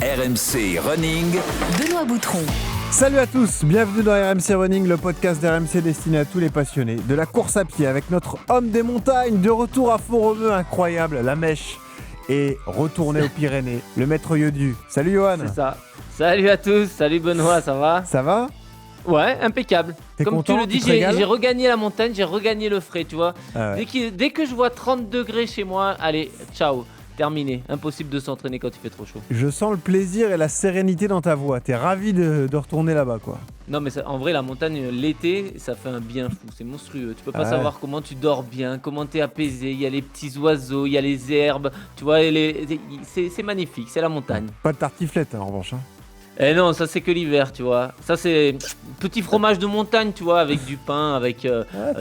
RMC Running. Benoît Boutron. Salut à tous, bienvenue dans RMC Running, le podcast d'RMC destiné à tous les passionnés de la course à pied avec notre homme des montagnes, de retour à Font-Romeu, incroyable, la mèche, et retourné aux Pyrénées, le maître Yodu. Salut Johan. C'est ça. Salut à tous, salut Benoît, ça va ? Ça va ? Ouais, impeccable. T'es Comme content, tu le dis, tu te régales j'ai regagné la montagne, j'ai regagné le frais, tu vois. Ah ouais. Dès que je vois 30 degrés chez moi, allez, ciao, terminé. Impossible de s'entraîner quand il fait trop chaud. Je sens le plaisir et la sérénité dans ta voix, t'es ravi de retourner là-bas quoi. Non mais en vrai, la montagne, l'été, ça fait un bien fou, c'est monstrueux. Tu peux pas Ah ouais. savoir comment tu dors bien, comment t'es apaisé, il y a les petits oiseaux, il y a les herbes, tu vois, c'est magnifique, c'est la montagne. Pas de tartiflette en revanche. Hein. Eh non, ça c'est que l'hiver, tu vois. Ça c'est petit fromage de montagne, tu vois, avec du pain, avec pas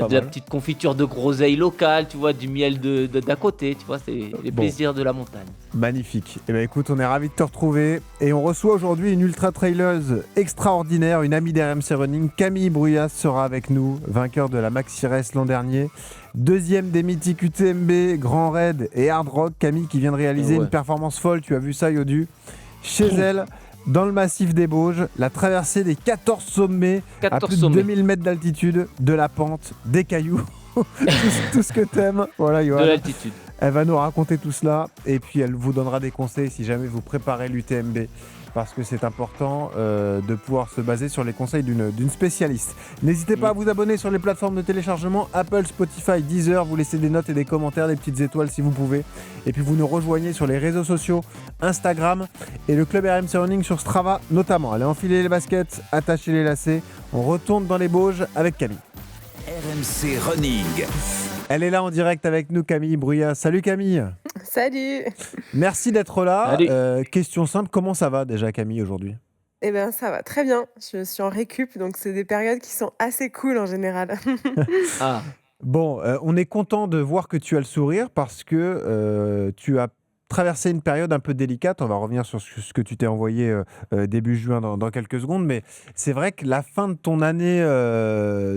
de la mal. petite confiture de groseille locale, tu vois, du miel d'à côté, tu vois, c'est les Bon. plaisirs de la montagne. Magnifique. Eh bien écoute, on est ravis de te retrouver et on reçoit aujourd'hui une ultra traileuse extraordinaire, une amie d'RMC Running, Camille Bruyas sera avec nous, vainqueur de la Maxi Race l'an dernier, deuxième des mythiques UTMB, Grand Raid et Hard Rock. Camille qui vient de réaliser Ah ouais. une performance folle, tu as vu ça Yodu, chez elle, dans le massif des Bauges, la traversée des 14 sommets, à 14 plus de sommets. 2000 mètres d'altitude, de la pente, des cailloux, tout ce que t'aimes. Voilà De Johan. l'altitude. Elle va nous raconter tout cela et puis elle vous donnera des conseils si jamais vous préparez l'UTMB parce que c'est important de pouvoir se baser sur les conseils d'une spécialiste. N'hésitez pas à vous abonner sur les plateformes de téléchargement Apple, Spotify, Deezer, vous laissez des notes et des commentaires, des petites étoiles si vous pouvez. Et puis vous nous rejoignez sur les réseaux sociaux, Instagram et le club RMC Running sur Strava notamment. Allez, enfilez les baskets, attachez les lacets, on retourne dans les Bauges avec Camille. RMC Running. Elle est là en direct avec nous, Camille Bruyas. Salut Camille. Salut. Merci d'être là. Salut. Question simple, comment ça va déjà Camille aujourd'hui ? Eh bien, ça va très bien. Je suis en récup, donc c'est des périodes qui sont assez cool en général. Ah, Bon, on est content de voir que tu as le sourire parce que tu as traversé une période un peu délicate. On va revenir sur ce que tu t'es envoyé début juin dans quelques secondes. Mais c'est vrai que la fin de ton année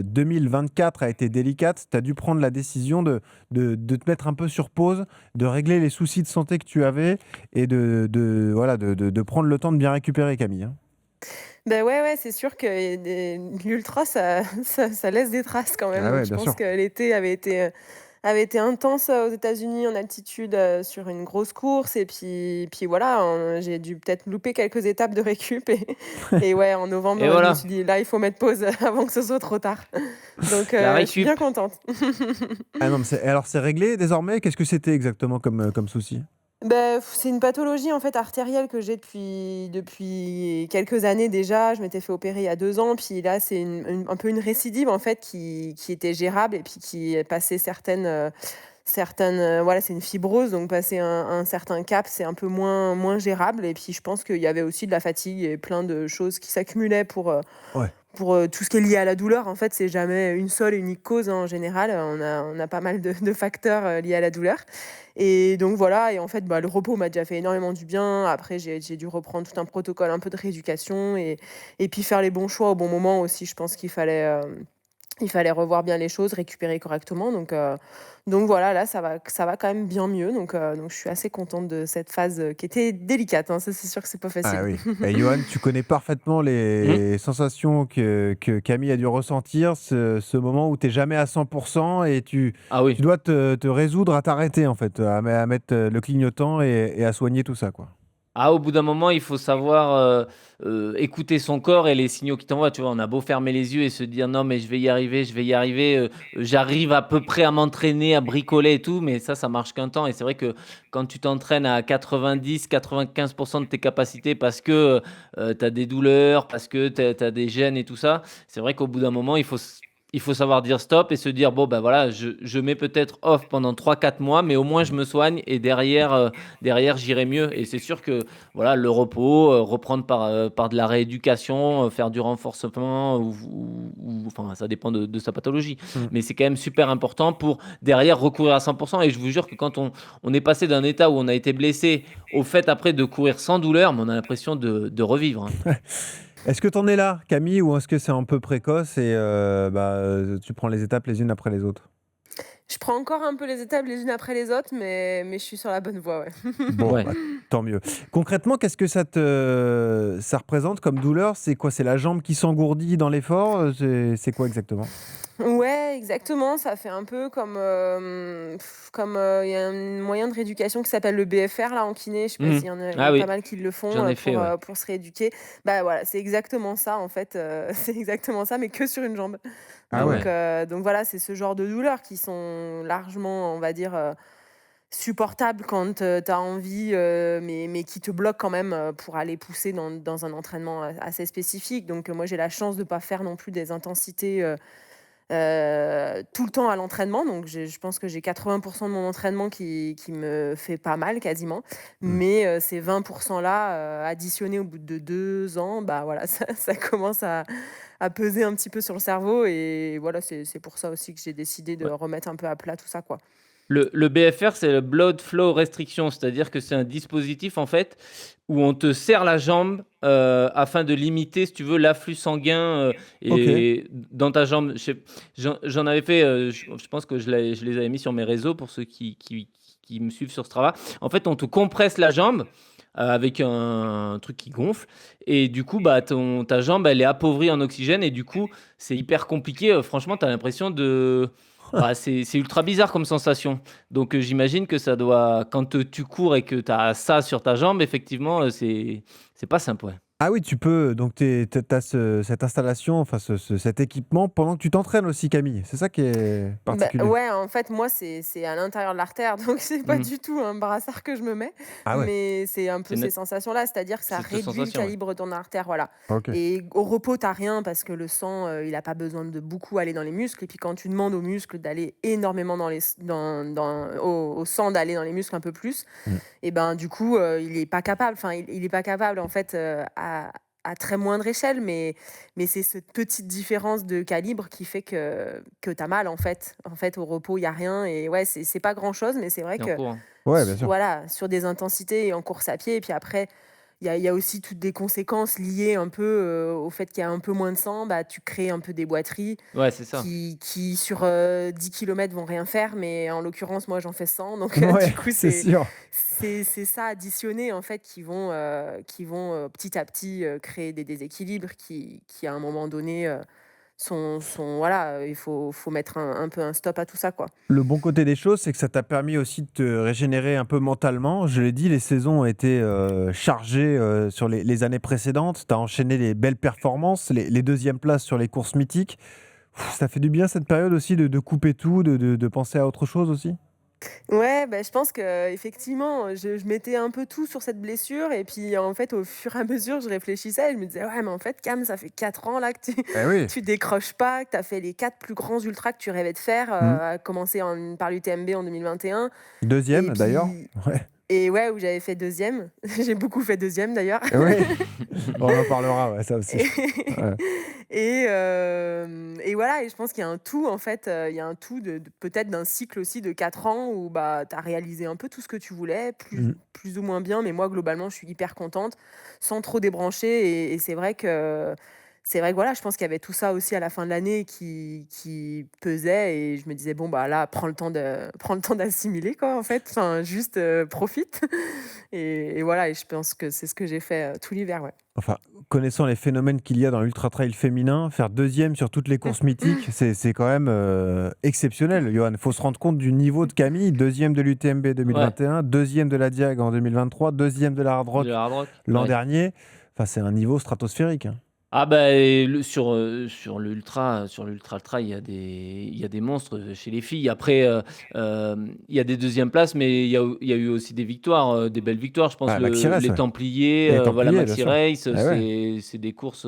2024 a été délicate. Tu as dû prendre la décision de te mettre un peu sur pause, de régler les soucis de santé que tu avais et de prendre le temps de bien récupérer, Camille. Hein. Ben ouais, c'est sûr que l'ultra, ça laisse des traces quand même. Ah ouais, Donc, je bien pense sûr. que l'été avait été intense aux États-Unis en altitude sur une grosse course. Et puis voilà, j'ai dû peut-être louper quelques étapes de récup. Et ouais, en novembre, Et je voilà. me suis dit, là, il faut mettre pause avant que ce soit trop tard. Donc, La je suis bien récup. contente. Ah non, mais alors c'est réglé désormais. Qu'est-ce que c'était exactement comme souci ? C'est une pathologie en fait artérielle que j'ai depuis quelques années déjà. Je m'étais fait opérer il y a 2 ans, puis là c'est un peu une récidive en fait qui était gérable et puis qui est passé voilà, c'est une fibrose, donc passer un certain cap, c'est un peu moins gérable. Et puis je pense qu'il y avait aussi de la fatigue et plein de choses qui s'accumulaient Ouais. pour tout ce qui est lié à la douleur. En fait, c'est jamais une seule et unique cause, hein, en général. On a pas mal de facteurs liés à la douleur. Et donc voilà, et en fait, le repos m'a déjà fait énormément du bien. Après, j'ai dû reprendre tout un protocole, un peu de rééducation et puis faire les bons choix au bon moment aussi. Je pense il fallait revoir bien les choses, récupérer correctement. Donc voilà, là, ça va quand même bien mieux. Donc je suis assez contente de cette phase qui était délicate. Hein. Ça, c'est sûr que c'est pas facile. Ah oui. Et Johan, tu connais parfaitement les sensations que Camille a dû ressentir, ce moment où tu n'es jamais à 100% et tu Ah oui. dois te résoudre à t'arrêter, en fait, à mettre le clignotant et à soigner tout ça, quoi. Ah, au bout d'un moment, il faut savoir écouter son corps et les signaux qu'il t'envoie. Tu vois, on a beau fermer les yeux et se dire non, mais je vais y arriver. J'arrive à peu près à m'entraîner, à bricoler et tout, mais ça marche qu'un temps. Et c'est vrai que quand tu t'entraînes à 90-95% de tes capacités parce que tu as des douleurs, parce que tu as des gènes et tout ça, c'est vrai qu'au bout d'un moment, il faut savoir dire stop et se dire bon ben voilà, je mets peut-être off pendant 3-4 mois, mais au moins je me soigne et derrière j'irai mieux. Et c'est sûr que voilà, le repos, reprendre par de la rééducation, faire du renforcement enfin ça dépend de sa pathologie, mais c'est quand même super important pour derrière recourir à 100%. Et je vous jure que quand on est passé d'un état où on a été blessé au fait après de courir sans douleur, mais on a l'impression de revivre. Hein. Est-ce que tu en es là, Camille, ou est-ce que c'est un peu précoce et tu prends les étapes les unes après les autres ? Je prends encore un peu les étapes les unes après les autres, mais je suis sur la bonne voie, ouais. Bon, Ouais. bah, tant mieux. Concrètement, qu'est-ce que ça représente comme douleur? C'est quoi? C'est la jambe qui s'engourdit dans l'effort? C'est quoi exactement? Ouais, exactement, ça fait un peu comme, il y a un moyen de rééducation qui s'appelle le BFR là en kiné, je sais pas Mmh. s'il y en a il y Ah a pas oui, mal qui le font, j'en ai fait, ouais. pour se rééduquer. Bah, voilà, c'est exactement ça en fait, c'est exactement ça, mais que sur une jambe. Ah ouais. Donc voilà, c'est ce genre de douleurs qui sont largement, on va dire, supportables quand, tu as envie, mais qui te bloquent quand même, pour aller pousser dans un entraînement assez spécifique. Donc, moi j'ai la chance de pas faire non plus des intensités, tout le temps à l'entraînement, donc je pense que j'ai 80 de mon entraînement qui me fait pas mal quasiment, Mmh. mais ces 20 là, additionnés au bout de 2 ans, bah, voilà, ça commence à peser un petit peu sur le cerveau et voilà, c'est pour ça aussi que j'ai décidé de Ouais. remettre un peu à plat tout ça, quoi. Le BFR, c'est le Blood Flow Restriction, c'est-à-dire que c'est un dispositif, en fait, où on te serre la jambe, afin de limiter, si tu veux, l'afflux sanguin, OK. et dans ta jambe. J'en avais fait, je pense que je les avais mis sur mes réseaux pour ceux qui me suivent sur Strava. En fait, on te compresse la jambe, avec un truc qui gonfle et du coup, bah, ta jambe, elle est appauvrie en oxygène et du coup, c'est hyper compliqué, franchement, tu as l'impression de bah, c'est ultra bizarre comme sensation. Donc, j'imagine que ça doit quand, tu cours et que tu as ça sur ta jambe, effectivement, c'est pas simple, ouais. Ah oui, tu peux donc tu as cette installation, enfin cet équipement pendant que tu t'entraînes aussi, Camille? C'est ça qui est Bah, particulier? ouais, en fait, moi, c'est à l'intérieur de l'artère, donc c'est pas Mmh. du tout un brassard que je me mets, Ah ouais, mais c'est un C'est peu ces net sensations-là, c'est-à-dire que ça cette réduit le sensation, ouais. calibre de ton artère, voilà. OK. Et au repos, tu rien parce que le sang, il a pas besoin de beaucoup aller dans les muscles et puis quand tu demandes aux muscles d'aller énormément dans les s dans au sang d'aller dans les muscles un peu plus, Mmh. et ben, du coup, il est pas capable, enfin, il est pas capable, en fait, à très moindre échelle, mais c'est cette petite différence de calibre qui fait que tu as mal, en fait. En fait, au repos, il y a rien et ouais, c'est pas grand-chose, mais c'est vrai C'est en que cours, hein. Ouais, bien sûr. voilà, sur des intensités et en course à pied et puis après, il y a aussi toutes des conséquences liées un peu, au fait qu'il y a un peu moins de sang, bah, tu crées un peu des boiteries Ouais, c'est ça. qui sur, 10 kilomètres vont rien faire, mais en l'occurrence, moi, j'en fais 100 donc du Ouais, coup, c'est sûr. c'est ça additionné, en fait, qui vont, petit à petit, créer des déséquilibres qui à un moment donné, sont voilà, il faut mettre un peu un stop à tout ça, quoi. Le bon côté des choses, c'est que ça t'a permis aussi de te régénérer un peu mentalement. Je l'ai dit, les saisons ont été, chargées, sur les années précédentes. Tu as enchaîné les belles performances, les 2e places sur les courses mythiques. Ça fait du bien cette période aussi de couper tout, de penser à autre chose aussi? Ouais, bah, je pense qu'effectivement, je mettais un peu tout sur cette blessure et puis, en fait, au fur et à mesure, je réfléchissais et je me disais: «Ouais, mais en fait, Cam, ça fait 4 ans là que tu Eh oui. tu décroches pas, que tu as fait les 4 plus grands ultras que tu rêvais de faire», Mmh. à commencer par l'UTMB en 2021 et 2e d'ailleurs? puis Ouais. et ouais, où j'avais fait deuxième. J'ai beaucoup fait deuxième d'ailleurs. Oui, on en parlera, ouais, ça aussi. Et Ouais. et voilà et je pense qu'il y a un tout en fait, il y a un tout de peut-être d'un cycle aussi de 4 ans où, bah, tu as réalisé un peu tout ce que tu voulais, Mmh. plus ou moins bien, mais moi globalement je suis hyper contente, sans trop débrancher et c'est vrai que voilà, je pense qu'il y avait tout ça aussi à la fin de l'année qui pesait et je me disais: «Bon, bah, là, prends le temps d'assimiler quoi en fait, enfin juste, profite» et voilà et je pense que c'est ce que j'ai fait, tout l'hiver, ouais. Enfin, connaissant les phénomènes qu'il y a dans l'ultra trail féminin, faire 2e sur toutes les courses mythiques, c'est quand même, exceptionnel, Johan. Il faut se rendre compte du niveau de Camille, 2e de l'UTMB Ouais, 2021, 2e de la Diag en 2023, 2e de la Hard de Rock hard rock, l'an ouais. dernier. Enfin, c'est un niveau stratosphérique, hein. Ah bah et sur l'ultra trail, il y a des monstres, chez les filles. Après, il y a des deuxièmes places, mais il y a eu aussi des victoires, des belles victoires. Je pense Ah, Maxi Race, les ouais. Templiers, Et les voilà Templiers, bien Maxi sûr. Race, Eh ouais. c'est des courses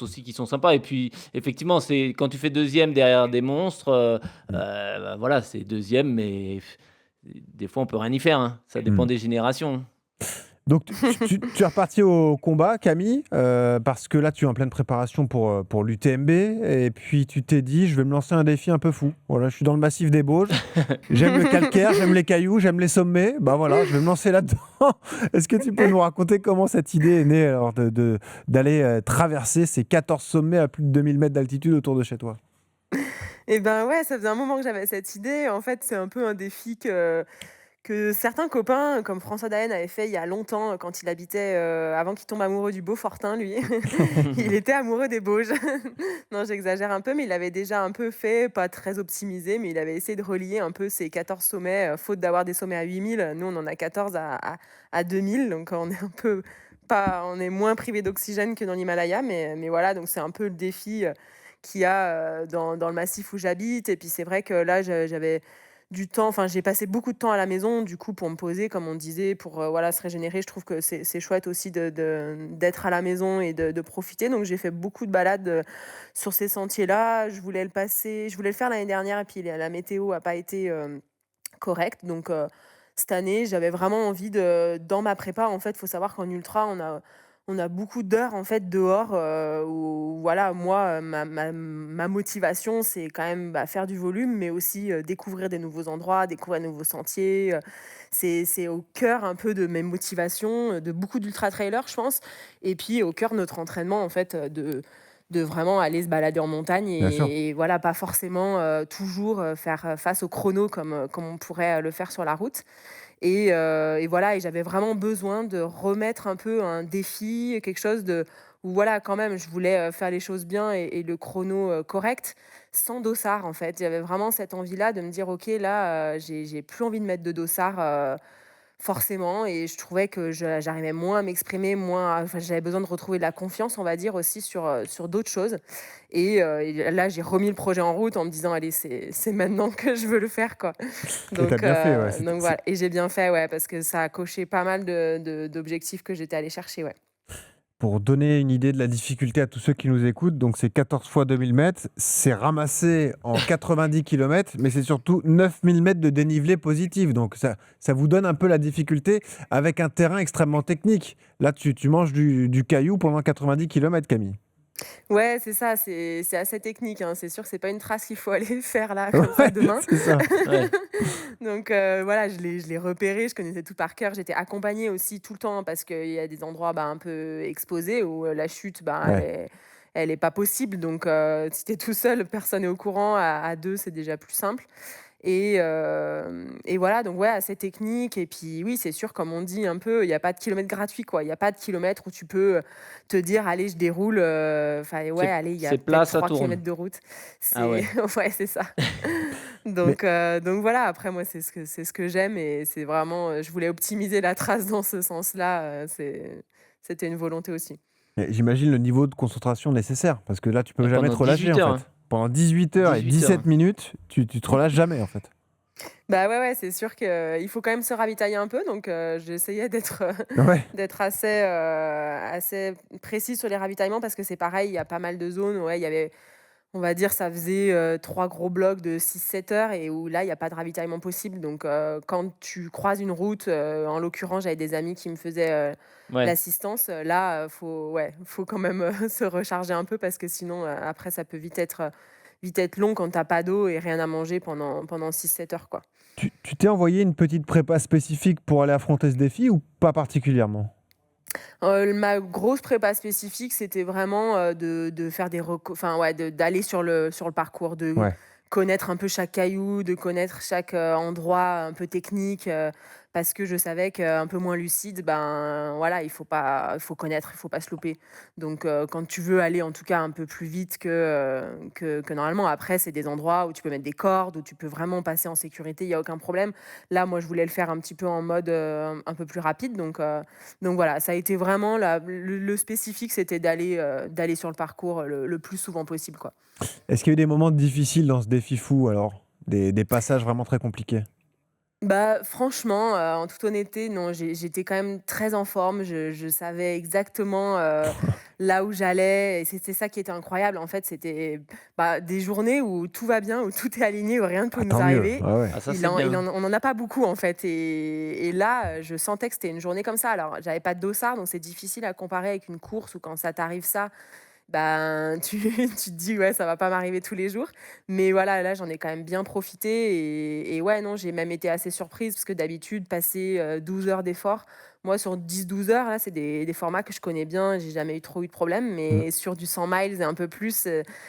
aussi qui sont sympas et puis effectivement, c'est quand tu fais deuxième derrière des monstres, Mmh. bah, voilà, c'est deuxième, mais des fois on peut rien y faire, hein. Ça dépend Mmh. des générations. Donc tu es reparti au combat, Camille, parce que là, tu es en pleine préparation pour l'UTMB et puis tu t'es dit: «Je vais me lancer un défi un peu fou. Voilà, je suis dans le massif des Bauges, j'aime le calcaire, j'aime les cailloux, j'aime les sommets. Bah, voilà, je vais me lancer là-dedans». Est-ce que tu peux nous raconter comment cette idée est née alors d'aller, traverser ces 14 sommets à plus de 2000 mètres d'altitude autour de chez toi? Et ben, ouais, ça faisait un moment que j'avais cette idée. En fait, c'est un peu un défi que certains copains, comme François Daen, avait fait il y a longtemps, quand il habitait, avant qu'il tombe amoureux du Beaufortin, lui. Il était amoureux des Bauges. Non, j'exagère un peu, mais il avait déjà un peu fait, pas très optimisé, mais il avait essayé de relier un peu ces 14 sommets, faute d'avoir des sommets à 8 000. Nous, on en a 14 à 2 000, donc on est un peu pas on est moins privé d'oxygène que dans l'Himalaya, mais voilà, donc c'est un peu le défi, qu'il y a, dans le massif où j'habite. Et puis c'est vrai que là, j'avais du temps, enfin, j'ai passé beaucoup de temps à la maison, du coup, pour me poser, comme on disait, pour, voilà, se régénérer. Je trouve que c'est chouette aussi d'être à la maison et de profiter. Donc j'ai fait beaucoup de balades, sur ces sentiers-là. Je voulais le faire l'année dernière et puis la météo a pas été, correcte. Donc cette année, j'avais vraiment envie dans ma prépa, en fait, il faut savoir qu'en ultra, on a beaucoup d'heures, en fait, dehors, où voilà, moi, ma motivation, c'est quand même, bah, faire du volume, mais aussi, découvrir des nouveaux endroits, découvrir de nouveaux sentiers. C'est au cœur un peu de mes motivations, de beaucoup d'ultra trailers, je pense. Et puis au cœur de notre entraînement, en fait, de vraiment aller se balader en montagne Bien sûr. et voilà, pas forcément, toujours, faire, face au chrono comme on pourrait, le faire sur la route. Et voilà, et j'avais vraiment besoin de remettre un peu un défi, quelque chose où voilà, quand même, je voulais, faire les choses bien et le chrono, correct, sans dossard, en fait. J'avais vraiment cette envie-là de me dire: «OK, là, j'ai plus envie de mettre de dossard, forcément». Et je trouvais que j'arrivais moins à m'exprimer, enfin, j'avais besoin de retrouver de la confiance, on va dire, aussi sur d'autres choses. Et là, j'ai remis le projet en route en me disant: «Allez, c'est maintenant que je veux le faire, quoi». Et t'as Donc bien fait, ouais. heu, donc voilà, et j'ai bien fait, ouais, parce que ça a coché pas mal d'objectifs que j'étais allée chercher, ouais. Pour donner une idée de la difficulté à tous ceux qui nous écoutent, donc c'est 14 fois 2000 mètres, c'est ramassé en 90 kilomètres, mais c'est surtout 9000 mètres de dénivelé positif. Donc ça vous donne un peu la difficulté avec un terrain extrêmement technique. Là, tu manges du caillou pendant 90 kilomètres, Camille. Ouais, c'est ça, c'est assez technique, hein. C'est sûr que c'est pas une trace qu'il faut aller faire là, comme ça, Ouais, demain. c'est ça. Ouais. Donc voilà, je l'ai repéré, je connaissais tout par cœur. J'étais accompagnée aussi tout le temps parce qu'il y a des endroits, bah, un peu exposés où, la chute, bah, Ouais. elle est pas possible. Donc si tu es tout seul, personne n'est au courant. À 2, c'est déjà plus simple. Et voilà, donc ouais, assez technique. Et puis oui, c'est sûr, comme on dit un peu, il y a pas de kilomètre gratuit, quoi. Il y a pas de kilomètre où tu peux, te dire: «Allez, je déroule», enfin, ouais, allez, il y a C'est peut-être plat, ça 3 tourne. kilomètres de route. Ah C'est ouais. ouais, c'est ça. Mais Donc voilà, après moi, c'est ce que j'aime, et c'est vraiment, je voulais optimiser la trace dans ce sens-là, c'était une volonté aussi. j'imagine le niveau de concentration nécessaire, parce que là, tu peux Et jamais pendant te relâcher, 18 en heures, hein. fait. Pendant 18 heures et 18 heures, 17 hein. minutes, tu te relâches jamais, en fait. Bah, ouais, ouais, c'est sûr qu'il faut quand même se ravitailler un peu, donc j'essayais d'être, Ouais. d'être assez précise sur les ravitaillements, parce que c'est pareil, il y a pas mal de zones, ouais, il y avait, on va dire, ça faisait, 3 gros blocs de 6-7 heures, et où là, il y a pas de ravitaillement possible. Donc quand tu croises une route, en l'occurrence, j'avais des amis qui me faisaient, Ouais. l'assistance, là, faut quand même, se recharger un peu, parce que sinon, après ça peut vite être long quand t'as pas d'eau et rien à manger pendant 6-7 heures, quoi. Tu t'es envoyé une petite prépa spécifique pour aller affronter ce défi ou pas particulièrement? Ma grosse prépa spécifique, c'était vraiment, de faire des enfin, ouais, d'aller sur le parcours, de Ouais. connaître un peu chaque caillou, de connaître chaque, endroit un peu technique, parce que je savais qu'un peu moins lucide, ben, voilà, il faut connaître, il faut pas se louper. Donc quand tu veux aller, en tout cas, un peu plus vite que normalement, après, c'est des endroits où tu peux mettre des cordes, où tu peux vraiment passer en sécurité, il y a aucun problème. Là, moi, je voulais le faire un petit peu en mode, un peu plus rapide. Donc voilà, ça a été vraiment le spécifique, c'était d'aller sur le parcours le plus souvent possible, quoi. Est-ce qu'il y a eu des moments difficiles dans ce défi fou alors? Des passages vraiment très compliqués? Bah, franchement, en toute honnêteté, non, j'étais quand même très en forme. Je savais exactement, là où j'allais, et c'était ça qui était incroyable. En fait, c'était, bah, des journées où tout va bien, où tout est aligné, où rien ne peut Ah nous tant mieux, arriver. ouais, ouais. Ah ça, c'est bien. On en a pas beaucoup, en fait, et là, je sentais que c'était une journée comme ça. Alors, j'avais pas de dossard, donc c'est difficile à comparer avec une course où quand ça t'arrive ça, ben, tu te dis: «Ouais, ça va pas m'arriver tous les jours». Mais voilà, là, j'en ai quand même bien profité et ouais, non, j'ai même été assez surprise parce que d'habitude, passer, 12 heures d'effort, moi, sur 10-12 heures, là, c'est des formats que je connais bien, j'ai jamais eu trop eu de problème. Mmh. Mais sur du 100 miles et un peu plus,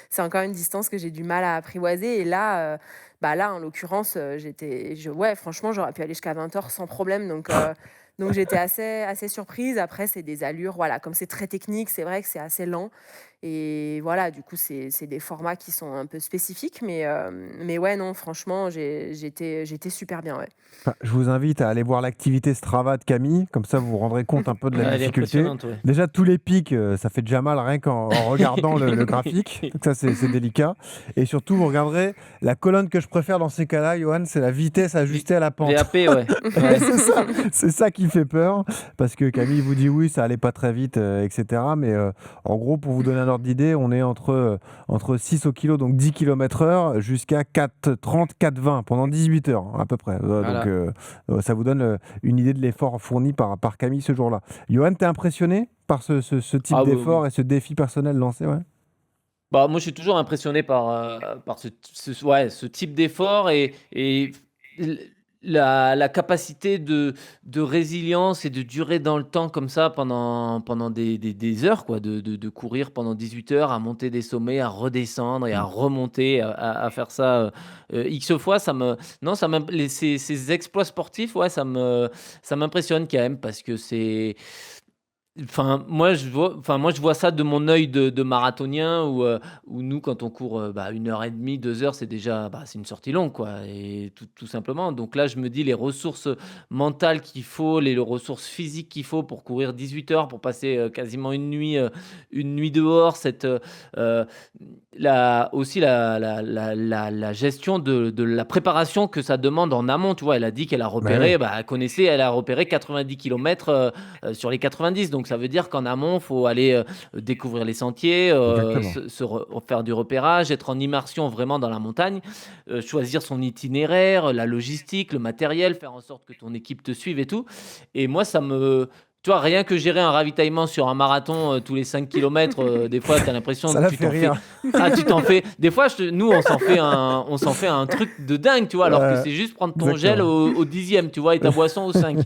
c'est encore une distance que j'ai du mal à apprivoiser et là, bah, là, en l'occurrence, ouais, franchement, j'aurais pu aller jusqu'à 20 heures sans problème donc j'étais assez surprise. Après, c'est des allures, voilà, comme c'est très technique, c'est vrai que c'est assez lent et voilà, du coup, c'est des formats qui sont un peu spécifiques, mais ouais, non, franchement, j'étais super bien, ouais. Enfin, je vous invite à aller voir l'activité Strava de Camille, comme ça vous vous rendrez compte un peu de la Elle est difficulté. impressionnante, ouais. Déjà, tous les pics, ça fait déjà mal rien qu'en regardant le graphique. Donc ça, c'est délicat. Et surtout, vous regarderez la colonne que je préfère dans ces cas-là, Johan, c'est la vitesse V ajustée à la pente. VAP, ouais. Ouais. C'est ça qui fait peur, parce que Camille vous dit oui, ça allait pas très vite, etc. Mais en gros, pour vous donner un ordre d'idée, on est entre 6 au kilo, donc 10 km/h, jusqu'à 4,30, 4,20 pendant 18 heures à peu près. Donc Voilà. ça vous donne une idée de l'effort fourni par Camille ce jour-là. Johan, t'es impressionné par ce type Ah oui, d'effort oui. et ce défi personnel lancé, ouais? Bah, moi, je suis toujours impressionné par ouais, ce type d'effort et l la capacité de résilience et de durer dans le temps comme ça pendant des heures quoi, de courir pendant 18 heures, à monter des sommets, à redescendre et à Mmh. remonter, à faire ça, X fois. Ça me non, ça m'imp les ces exploits sportifs, ouais, ça m'impressionne quand même parce que c'est moi, je vois ça de mon œil de marathonien où nous, quand on court, 1 heure et demie, 2 heures, c'est déjà, c'est une sortie longue, quoi et tout simplement. Donc là, je me dis les ressources mentales qu'il faut, les ressources physiques qu'il faut pour courir 18 heures, pour passer, quasiment une nuit dehors, heu, la aussi la gestion de la préparation que ça demande en amont, tu vois? Elle a dit qu'elle a Bah ouais, repéré, elle a repéré 90 kilomètres, sur les 90. Donc ça veut dire qu'en amont, il faut aller, découvrir les sentiers, exactement. se re faire du repérage, être en immersion vraiment dans la montagne, choisir son itinéraire, la logistique, le matériel, faire en sorte que ton équipe te suive et tout. Et moi, tu vois, rien que gérer un ravitaillement sur un marathon, tous les 5 kilomètres, des fois, tu as l'impression Ça que la tu fait t'en fais rire. tu t'en fais des fois, nous, on s'en fait un truc de dingue, tu vois? Alors que c'est juste prendre ton gel Exactement. au 10e, tu vois? Et ta boisson au 5.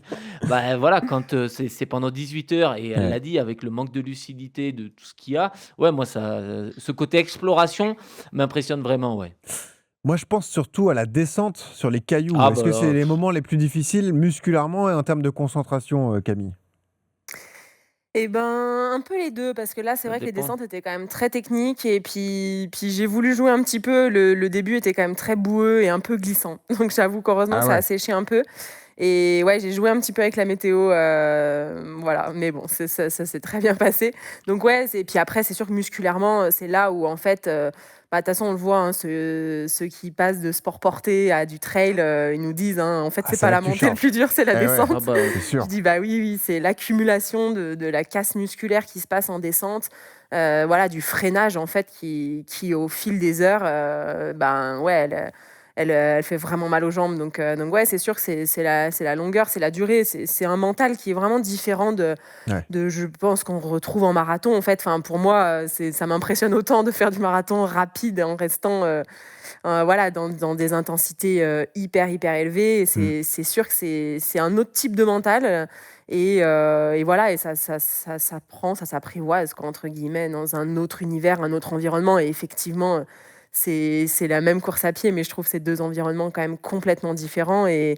Bah, voilà, quand, c'est pendant 18 heures et elle Ouais. l'a dit avec le manque de lucidité de tout ce qu'il y a, ouais, moi ça, ce côté exploration m'impressionne vraiment, ouais. Moi, je pense surtout à la descente sur les cailloux. Ah Est-ce bah, que c'est les moments les plus difficiles musculairement et en termes de concentration, Camille? Et ben, un peu les 2 parce que là, c'est ça vrai que les dépend. descentes étaient quand même très techniques et puis j'ai voulu jouer un petit peu. Le début était quand même très boueux et un peu glissant. Donc j'avoue qu'heureusement, Ah ça a ouais. séché un peu et ouais, j'ai joué un petit peu avec la météo, voilà. Mais bon, ça s'est très bien passé. Donc ouais, puis après, c'est sûr que musculairement, c'est là où en fait, bah, de toute façon, on le voit, hein, ceux qui passent de sport porté à du trail, ils nous disent, hein: «En fait, Ah, c'est c'est pas là la que tu montée le charges. plus dur, c'est la Eh ouais, Ah descente». bah, c'est Je sûr. dis: «Bah, oui, oui, c'est l'accumulation de la casse musculaire qui se passe en descente, voilà, du freinage, en fait, qui au fil des heures, ben, ouais, elle fait vraiment mal aux jambes». Donc ouais, c'est sûr que c'est la longueur, c'est la durée, c'est un mental qui est vraiment différent Ouais. de je pense qu'on retrouve en marathon, en fait. Enfin, pour moi, ça m'impressionne autant de faire du marathon rapide en restant, voilà, dans des intensités, hyper, hyper élevées et Mmh. c'est sûr que c'est un autre type de mental, et voilà et ça s'apprend, ça «s'apprivoise» quoi, entre guillemets, dans un autre univers, un autre environnement et effectivement, c'est la même course à pied, mais je trouve ces 2 environnements quand même complètement différents et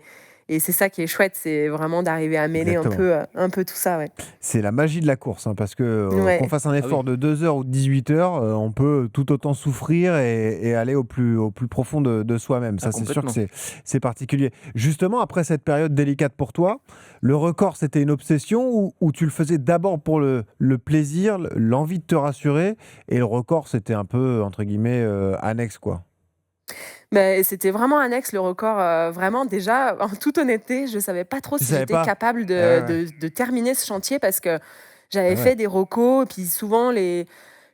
c'est ça qui est chouette, c'est vraiment d'arriver à mêler Exactement. un peu tout ça, ouais. C'est la magie de la course, hein, parce que, qu'on Ouais. fasse un ah oui. effort de 2 heures ou de 18 heures, on peut tout autant souffrir et aller au plus profond de soi-même. Ah Ça, c'est sûr que complètement. c'est particulier. Justement, après cette période délicate pour toi, le record, c'était une obsession ou tu le faisais d'abord pour le plaisir, l'envie de te rassurer et le record, c'était un peu, entre guillemets, «annexe», quoi? Beh, c'était vraiment annexe le record, vraiment déjà, en toute honnêteté, je savais pas trop Tu si savais j'étais pas? capable Ah ouais, de ouais. de terminer ce chantier parce que j'avais Ah ouais. fait des recos et puis souvent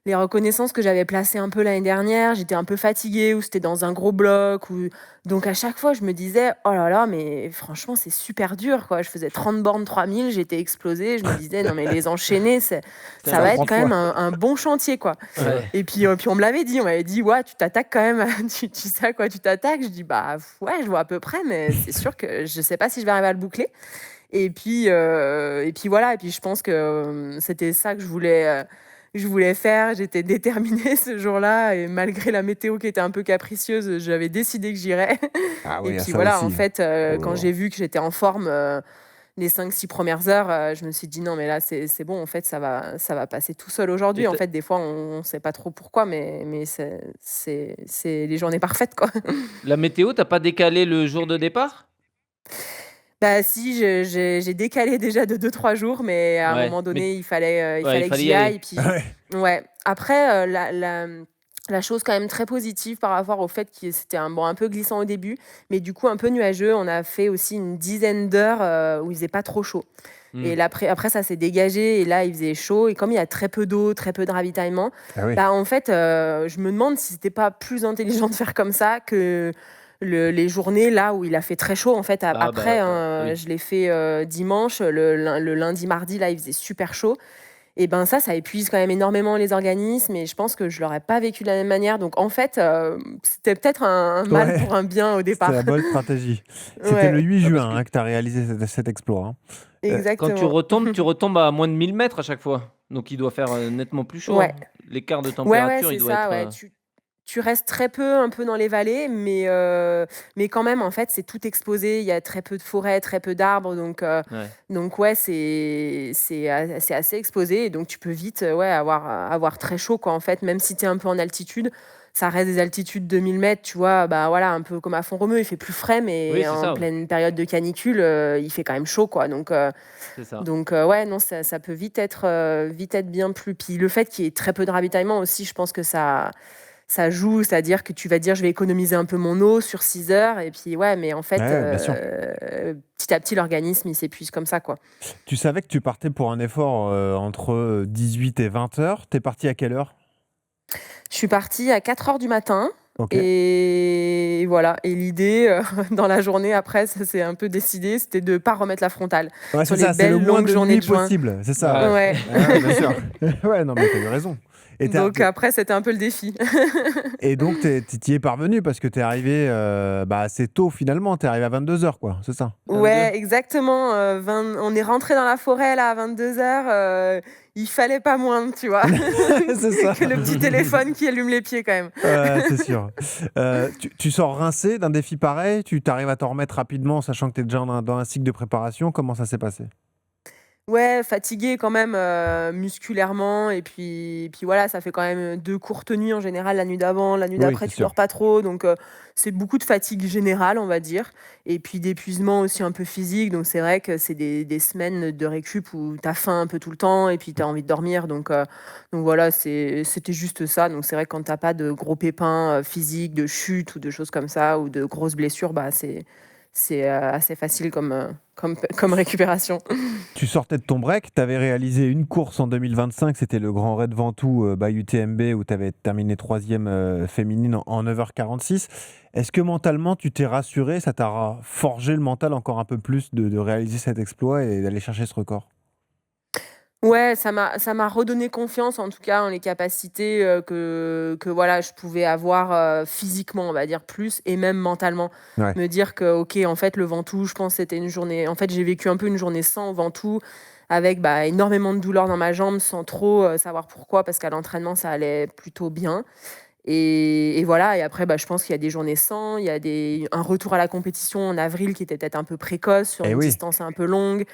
les reconnaissances que j'avais placées un peu l'année dernière, j'étais un peu fatiguée ou c'était dans un gros bloc ou donc à chaque fois, je me disais: «Oh là là, mais franchement, c'est super dur, quoi». Je faisais 30 bornes 3000, j'étais explosée. Je me disais: «Non, mais les enchaîner, C'est ça un va Ça être prend quand foi. même un bon chantier, quoi». Ouais. Et puis on me l'avait dit, on m'avait dit: «Ouais, tu t'attaques quand même, tu sais à quoi tu t'attaques?» Je dis: «Bah, ouais, je vois à peu près, mais c'est sûr que je sais pas si je vais arriver à le boucler». Et puis voilà, et puis je pense que, c'était ça que je voulais faire. J'étais déterminée ce jour-là et malgré la météo qui était un peu capricieuse, j'avais décidé que j'irais. Ah Et oui, il y a puis ça voilà, en aussi. fait, quand Faut- j'ai vu que j'étais en forme, les 5-6 premières heures, je me suis dit: «Non mais là, c'est bon, en fait, ça va passer tout seul Et aujourd'hui». En tu fait, des fois, on sait pas trop pourquoi, mais c'est les journées parfaites, quoi. la météo, tu pas décalé le jour de départ? Bah si, j'ai décalé déjà de 2-3 jours, mais à un Ouais, moment mais donné, il ouais, il fallait que fallait y j'y aille. aller. Puis Ouais. ouais, après, la chose quand même très positive par rapport au fait que c'était un peu glissant au début, mais du coup un peu nuageux, on a fait aussi une dizaine d'heures, où il faisait pas trop chaud. Et Mmh. là après ça s'est dégagé et là, il faisait chaud et comme il y a très peu d'eau, très peu de ravitaillement, Ah oui. bah, en fait, je me demande si c'était pas plus intelligent de faire comme ça que les journées là où il a fait très chaud en fait Ah après, bah, hein, oui. je l'ai fait, dimanche, le lundi, mardi là, il faisait super chaud et ben ça épuise quand même énormément les organismes et je pense que je l'aurais pas vécu de la même manière donc en fait, c'était peut-être un mal Ouais, pour un bien au c'était départ. la bonne stratégie. C'était le Ouais, 8 Ah parce juin que hein, que tu as réalisé cet exploit. Hein. quand exactement. tu retombes à moins de 1000 mètres à chaque fois. Donc il doit faire, nettement plus chaud, Ouais. hein. L'écart de Ouais, température, il c'est doit ça, être, ouais, tu restes très peu, un peu dans les vallées, mais quand même, en fait, c'est tout exposé. Il y a très peu de forêts, très peu d'arbres, ouais. donc ouais, c'est assez exposé et donc tu peux vite, ouais, avoir très chaud, quoi, en fait. Même si tu es un peu en altitude, ça reste des altitudes de 1000 mètres, tu vois? Bah, voilà, un peu comme à Font-Romeu, il fait plus frais, Oui, mais c'est en ça, ouais. pleine période de canicule, il fait quand même chaud, quoi, C'est ça. ouais, non, ça peut vite être bien plus puis le fait qu'il y ait très peu de ravitaillement aussi, je pense que ça joue. C'est-à-dire que tu vas dire: «Je vais économiser un peu mon eau sur 6 heures» et puis ouais, mais en fait, Ouais, bien sûr. petit à petit, l'organisme, il s'épuise comme ça, quoi. Tu savais que tu partais pour un effort entre 18 et 20 heures. T'es parti à quelle heure? Je suis partie à 4 heures du matin Ok. et voilà et l'idée, dans la journée après, ça s'est un peu décidé, c'était de pas remettre la frontale Ouais, sur c'est les ça, c'est le belles moins longues de journées nuit de juin. possible. C'est ça, ouais. Ouais. Ouais, Ah ouais, bien sûr. Ouais, non, mais t'as eu raison. Et, donc après, c'était un peu le défi. et donc, t'y es parvenu parce que t'es arrivé bah, assez tôt finalement. T'es arrivé à 22 heures, quoi. C'est ça. 22? Ouais, exactement, 20 on est rentré dans la forêt là à 22 heures. Il fallait pas moins, tu vois? C'est ça. Que le petit téléphone qui allume les pieds quand même. C'est sûr. Tu sors rincé d'un défi pareil? Tu t'arrives à t'en remettre rapidement, sachant que tu es déjà dans un cycle de préparation? Comment ça s'est passé? Ouais, fatigué quand même, musculairement et puis voilà, ça fait quand même, 2 courtes nuits en général, la nuit d'avant, la nuit Oui, d'après, c'est tu sûr. dors pas trop c'est beaucoup de fatigue générale, on va dire et puis d'épuisement aussi un peu physique donc c'est vrai que c'est des semaines de récup où tu as faim un peu tout le temps et puis tu as envie de dormir donc voilà, c'était juste ça donc c'est vrai que quand tu as pas de gros pépins, physiques, de chute ou de choses comme ça ou de grosses blessures, bah, c'est assez facile comme récupération. Tu sortais de ton break, tu avais réalisé une course en 2025, c'était le Grand Raid Ventoux by UTMB où tu avais terminé troisième féminine en 9h46. Est-ce que mentalement tu t'es rassuré, ça t'a forgé le mental encore un peu plus de réaliser cet exploit et d'aller chercher ce record? Ouais, ça m'a redonné confiance, en tout cas, en les capacités, que voilà, je pouvais avoir, physiquement, on va dire, plus et même mentalement. Ouais. Me dire que, OK, en fait, le Ventoux, je pense, c'était une journée en fait, j'ai vécu un peu une journée sans Ventoux avec, bah, énormément de douleurs dans ma jambe sans trop, savoir pourquoi parce qu'à l'entraînement, ça allait plutôt bien et voilà et après, bah, je pense qu'il y a des journées sans, il y a un retour à la compétition en avril qui était peut-être un peu précoce sur Eh une oui. distance un peu longue.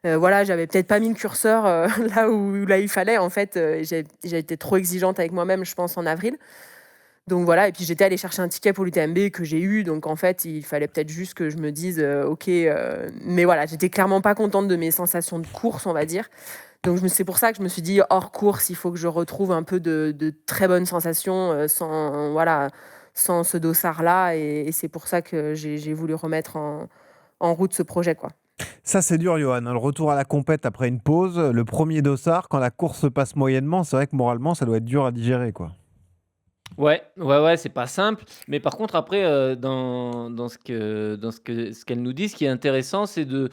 Voilà, j'avais peut-être pas mis le curseur, là il fallait en fait, j'ai été trop exigeante avec moi-même, je pense, en avril. Donc voilà et puis j'étais allée chercher un ticket pour l'UTMB que j'ai eu, donc en fait, il fallait peut-être juste que je me dise, «OK», mais voilà, j'étais clairement pas contente de mes sensations de course, on va dire. Donc c'est pour ça que je me suis dit: «Hors course, il faut que je retrouve un peu de très bonnes sensations, sans voilà, sans ce dossard-là» et c'est pour ça que j'ai voulu remettre en route ce projet, quoi. Ça, c'est dur, Johan, hein. Le retour à la compète après une pause, le premier dossard, quand la course se passe moyennement, c'est vrai que moralement, ça doit être dur à digérer, quoi. Ouais, ouais, ouais, c'est pas simple. Mais par contre, après, ce qu'elle nous dit, ce qui est intéressant, c'est de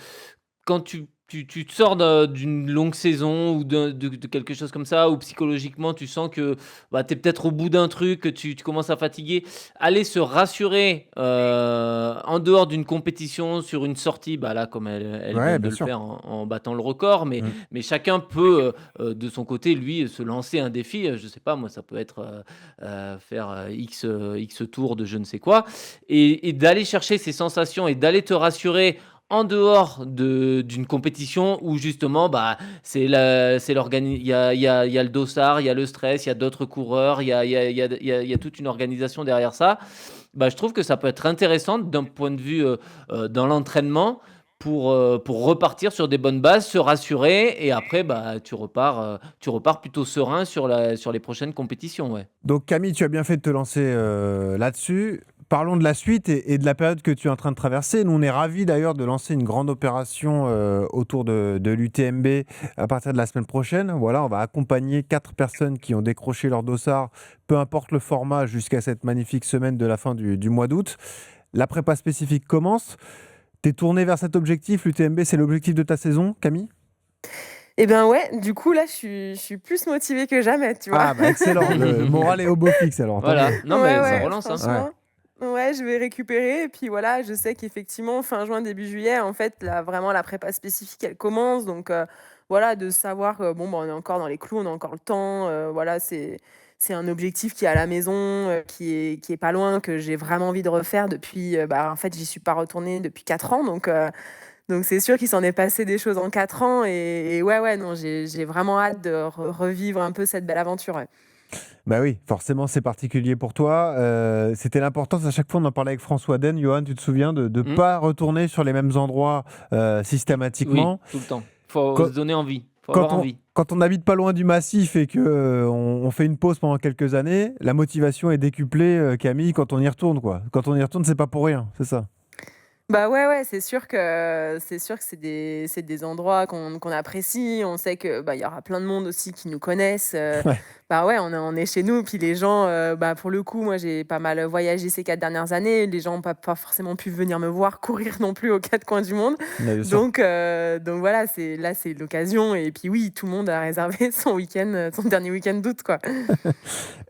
quand tu te sors d'une longue saison ou de quelque chose comme ça, où psychologiquement tu sens que, bah, tu es peut-être au bout d'un truc, que tu commences à fatiguer, aller se rassurer, en dehors d'une compétition, sur une sortie, bah, là, comme elle vient Ouais, de bien le sûr. faire en battant le record, mais Mmh. mais chacun peut, de son côté, lui, se lancer un défi, je sais pas moi, ça peut être, faire, X tours de je ne sais quoi et d'aller chercher ces sensations et d'aller te rassurer en dehors d'une compétition où justement, bah, il y a le dossard, il y a le stress, il y a d'autres coureurs, il y a toute une organisation derrière ça. Bah, je trouve que ça peut être intéressant d'un point de vue, dans l'entraînement pour repartir sur des bonnes bases, se rassurer et après, bah, tu repars plutôt serein sur les prochaines compétitions, ouais. Donc Camille, tu as bien fait de te lancer là-dessus. Parlons de la suite et de la période que tu es en train de traverser. Nous, on est ravis d'ailleurs de lancer une grande opération autour de l'UTMB à partir de la semaine prochaine. Voilà, on va accompagner 4 personnes qui ont décroché leur dossard, peu importe le format, jusqu'à cette magnifique semaine de la fin du mois d'août. La prépa spécifique commence. Tu es tourné vers cet objectif. L'UTMB, c'est l'objectif de ta saison, Camille? Et ben ouais, du coup là, je suis plus motivée que jamais, tu vois? Ah, bah excellent. Le moral est au beau fixe alors, tant Voilà, mieux. non Ouais, mais ça ouais, relance, hein. Ouais. franchement, ouais, je vais récupérer et puis voilà, je sais qu'effectivement fin juin, début juillet, en fait, là, vraiment la prépa spécifique, elle commence donc voilà, de savoir que bon, bah, on est encore dans les clous, on a encore le temps, voilà, c'est un objectif qui est à la maison, qui est pas loin, que j'ai vraiment envie de refaire depuis, bah, en fait, j'y suis pas retournée depuis 4 ans donc c'est sûr qu'il s'en est passé des choses en 4 ans et ouais, ouais, non, j'ai vraiment hâte de revivre un peu cette belle aventure, ouais. Bah oui, forcément, c'est particulier pour toi. C'était l'importance, à chaque fois, on en parlait avec François Den, Johan, tu te souviens, de ne Mmh. pas retourner sur les mêmes endroits Oui, systématiquement. tout le temps. Faut Quand, se donner envie, faut avoir quand on, envie. quand on n'habite pas loin du massif et que on fait une pause pendant quelques années, la motivation est décuplée, Camille, quand on y retourne, quoi. Quand on y retourne, c'est pas pour rien, c'est ça. Bah, ouais, ouais, c'est sûr que c'est des endroits qu'on apprécie. On sait que, bah, il y aura plein de monde aussi qui nous connaissent, Ouais, bah, ouais, on est chez nous, puis les gens, bah, pour le coup, moi, j'ai pas mal voyagé ces 4 dernières années. Les gens ont pas forcément pu venir me voir courir non plus aux 4 coins du monde. bien sûr. Donc voilà, c'est l'occasion et puis oui, tout le monde a réservé son week-end, son dernier week-end d'août, quoi.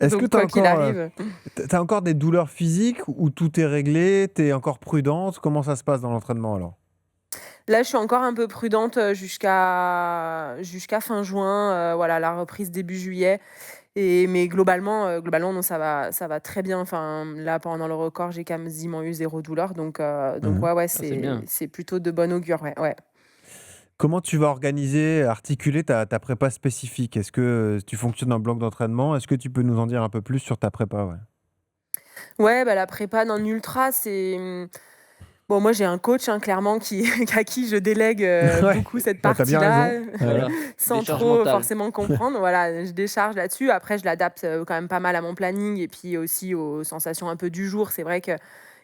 Est-ce que Donc tu as quoi qu'il encore, arrive. t'as encore des douleurs physiques ou tout est réglé? Tu es encore prudente? Comment ça se passe dans l'entraînement alors? Là, je suis encore un peu prudente, jusqu'à fin juin, voilà, la reprise début juillet mais globalement, non, ça va très bien. Enfin, là, pendant le record, j'ai quasiment eu 0 douleur donc Mhm. ouais, ouais, Ah, c'est c'est bien. c'est plutôt de bon augure, ouais, ouais. Comment tu vas organiser, articuler ta prépa spécifique? Est-ce que tu fonctionnes en bloc d'entraînement? Est-ce que tu peux nous en dire un peu plus sur ta prépa? Ouais. Ouais, bah, la prépa d'un ultra, bon, moi, j'ai un coach, hein, clairement qui à qui je délègue, Ouais, beaucoup cette bah, tu bien raison. partie-là, Ouais. Voilà, sans décharge trop mentale. forcément comprendre. Voilà, je décharge là-dessus. Après, je l'adapte, quand même pas mal à mon planning et puis aussi aux sensations un peu du jour. C'est vrai que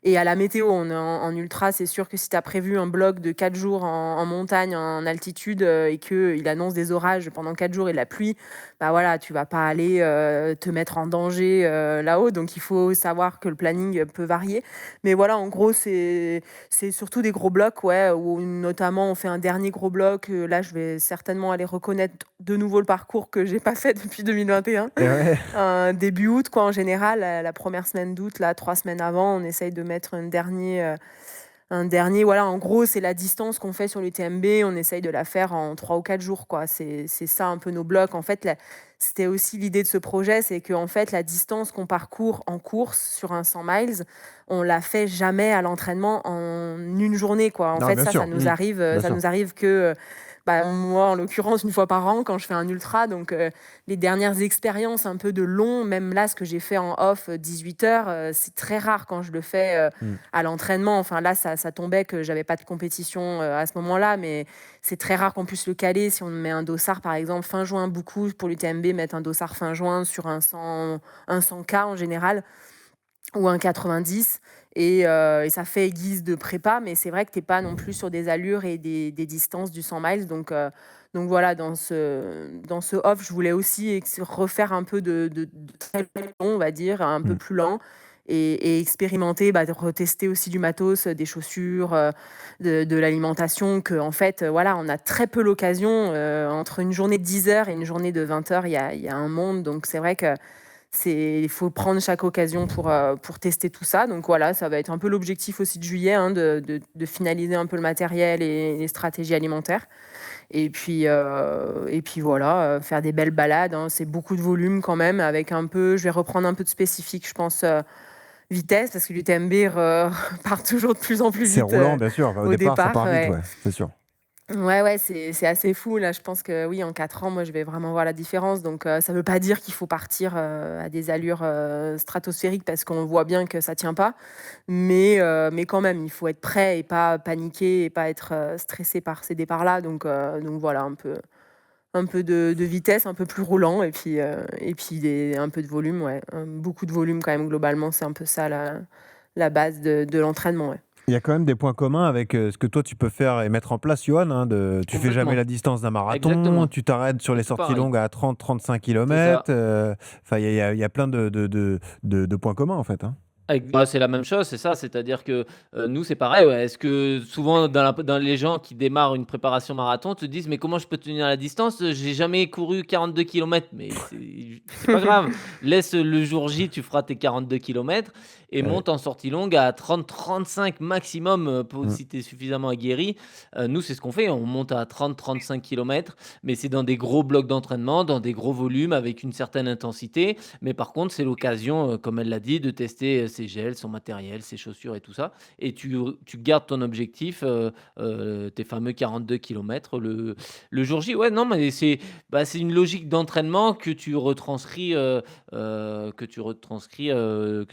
et à la météo, on est en ultra, c'est sûr que si tu as prévu un bloc de 4 jours en montagne, en altitude, et qu'il annonce des orages pendant 4 jours et de la pluie, bah, voilà, tu vas pas aller, te mettre en danger, là-haut. Donc il faut savoir que le planning, peut varier. Mais voilà, en gros, c'est surtout des gros blocs, ouais, où notamment on fait un dernier gros bloc. Là, je vais certainement aller reconnaître de nouveau le parcours que j'ai pas fait depuis 2021. Et ouais. Début août, quoi, en général, la première semaine d'août, là, 3 semaines avant, on essaye de mettre un dernier, voilà, en gros, c'est la distance qu'on fait sur l'UTMB. On essaye de la faire en 3 ou 4 jours, quoi. C'est ça un peu nos blocs. En fait, c'était aussi l'idée de ce projet, c'est qu'en fait, la distance qu'on parcourt en course sur un 100 miles, on la fait jamais à l'entraînement en une journée, quoi. En Non, fait, bien ça sûr, nous arrive, bien ça sûr. nous arrive que, bah, moi, en l'occurrence, une fois par an, quand je fais un ultra. Donc, les dernières expériences un peu de long, même là, ce que j'ai fait en off, 18 heures, c'est très rare quand je le fais, Mmh. à l'entraînement. Enfin là, ça tombait que j'avais pas de compétition, à ce moment-là, mais c'est très rare qu'on puisse le caler. Si on met un dossard, par exemple, fin juin, beaucoup pour l'UTMB mettent un dossard fin juin sur un 100K en général ou un 90. et ça fait guise de prépa, mais c'est vrai que tu es pas non plus sur des allures et des distances du 100 miles. Donc voilà, dans ce off, je voulais aussi refaire un peu de très long, on va dire, un peu Mm. plus lent et expérimenter, de retester aussi du matos, des chaussures, de l'alimentation, que en fait, voilà, on a très peu l'occasion. Entre une journée de 10 heures et une journée de 20 heures, il y a un monde. Donc c'est vrai que il faut prendre chaque occasion pour tester tout ça. Donc voilà, ça va être un peu l'objectif aussi de juillet, hein, de finaliser un peu le matériel et les stratégies alimentaires. Et puis voilà, faire des belles balades, hein. C'est beaucoup de volume quand même, je vais reprendre un peu de spécifique, je pense, vitesse, parce que l'UTMB part toujours de plus en plus C'est vite roulant, bien sûr. Enfin, au au départ, ça départ. part vite, Ouais. ouais, c'est sûr. Ouais, c'est assez fou. Là, je pense que oui, en 4 ans, moi, je vais vraiment voir la différence. Donc, ça veut pas dire qu'il faut partir à des allures stratosphériques parce qu'on voit bien que ça tient pas. Mais quand même, il faut être prêt et pas paniquer et pas être stressé par ces départs-là. Donc voilà, un peu de vitesse, un peu plus roulant et puis un peu de volume, ouais. Beaucoup de volume quand même, globalement. C'est un peu ça la base de l'entraînement, ouais. Il y a quand même des points communs avec ce que toi tu peux faire et mettre en place, Johan. Tu fais jamais Complètement. la distance d'un marathon, Exactement. tu t'arrêtes sur C'est les tout sorties pareil. longues à 30-35 C'est ça. km. Enfin, il y a plein de points communs en fait, hein. C'est la même chose, c'est ça. C'est-à-dire que, nous, c'est pareil, ouais. Est-ce que souvent dans les gens qui démarrent une préparation marathon te disent: «Mais comment je peux tenir la distance? J'ai jamais couru 42 kilomètres». Mais c'est pas grave. Laisse le jour J, tu feras tes 42 kilomètres et Ouais. monte en sortie longue à 30-35 maximum, pour Mm. si tu es suffisamment aguerri. Nous, c'est ce qu'on fait. On monte à 30-35 kilomètres, mais c'est dans des gros blocs d'entraînement, dans des gros volumes avec une certaine intensité. Mais par contre, c'est l'occasion, comme elle l'a dit, de tester, ses gels, son matériel, ses chaussures et tout ça et tu gardes ton objectif, tes fameux 42 kilomètres le jour J. Ouais, non, mais c'est une logique d'entraînement que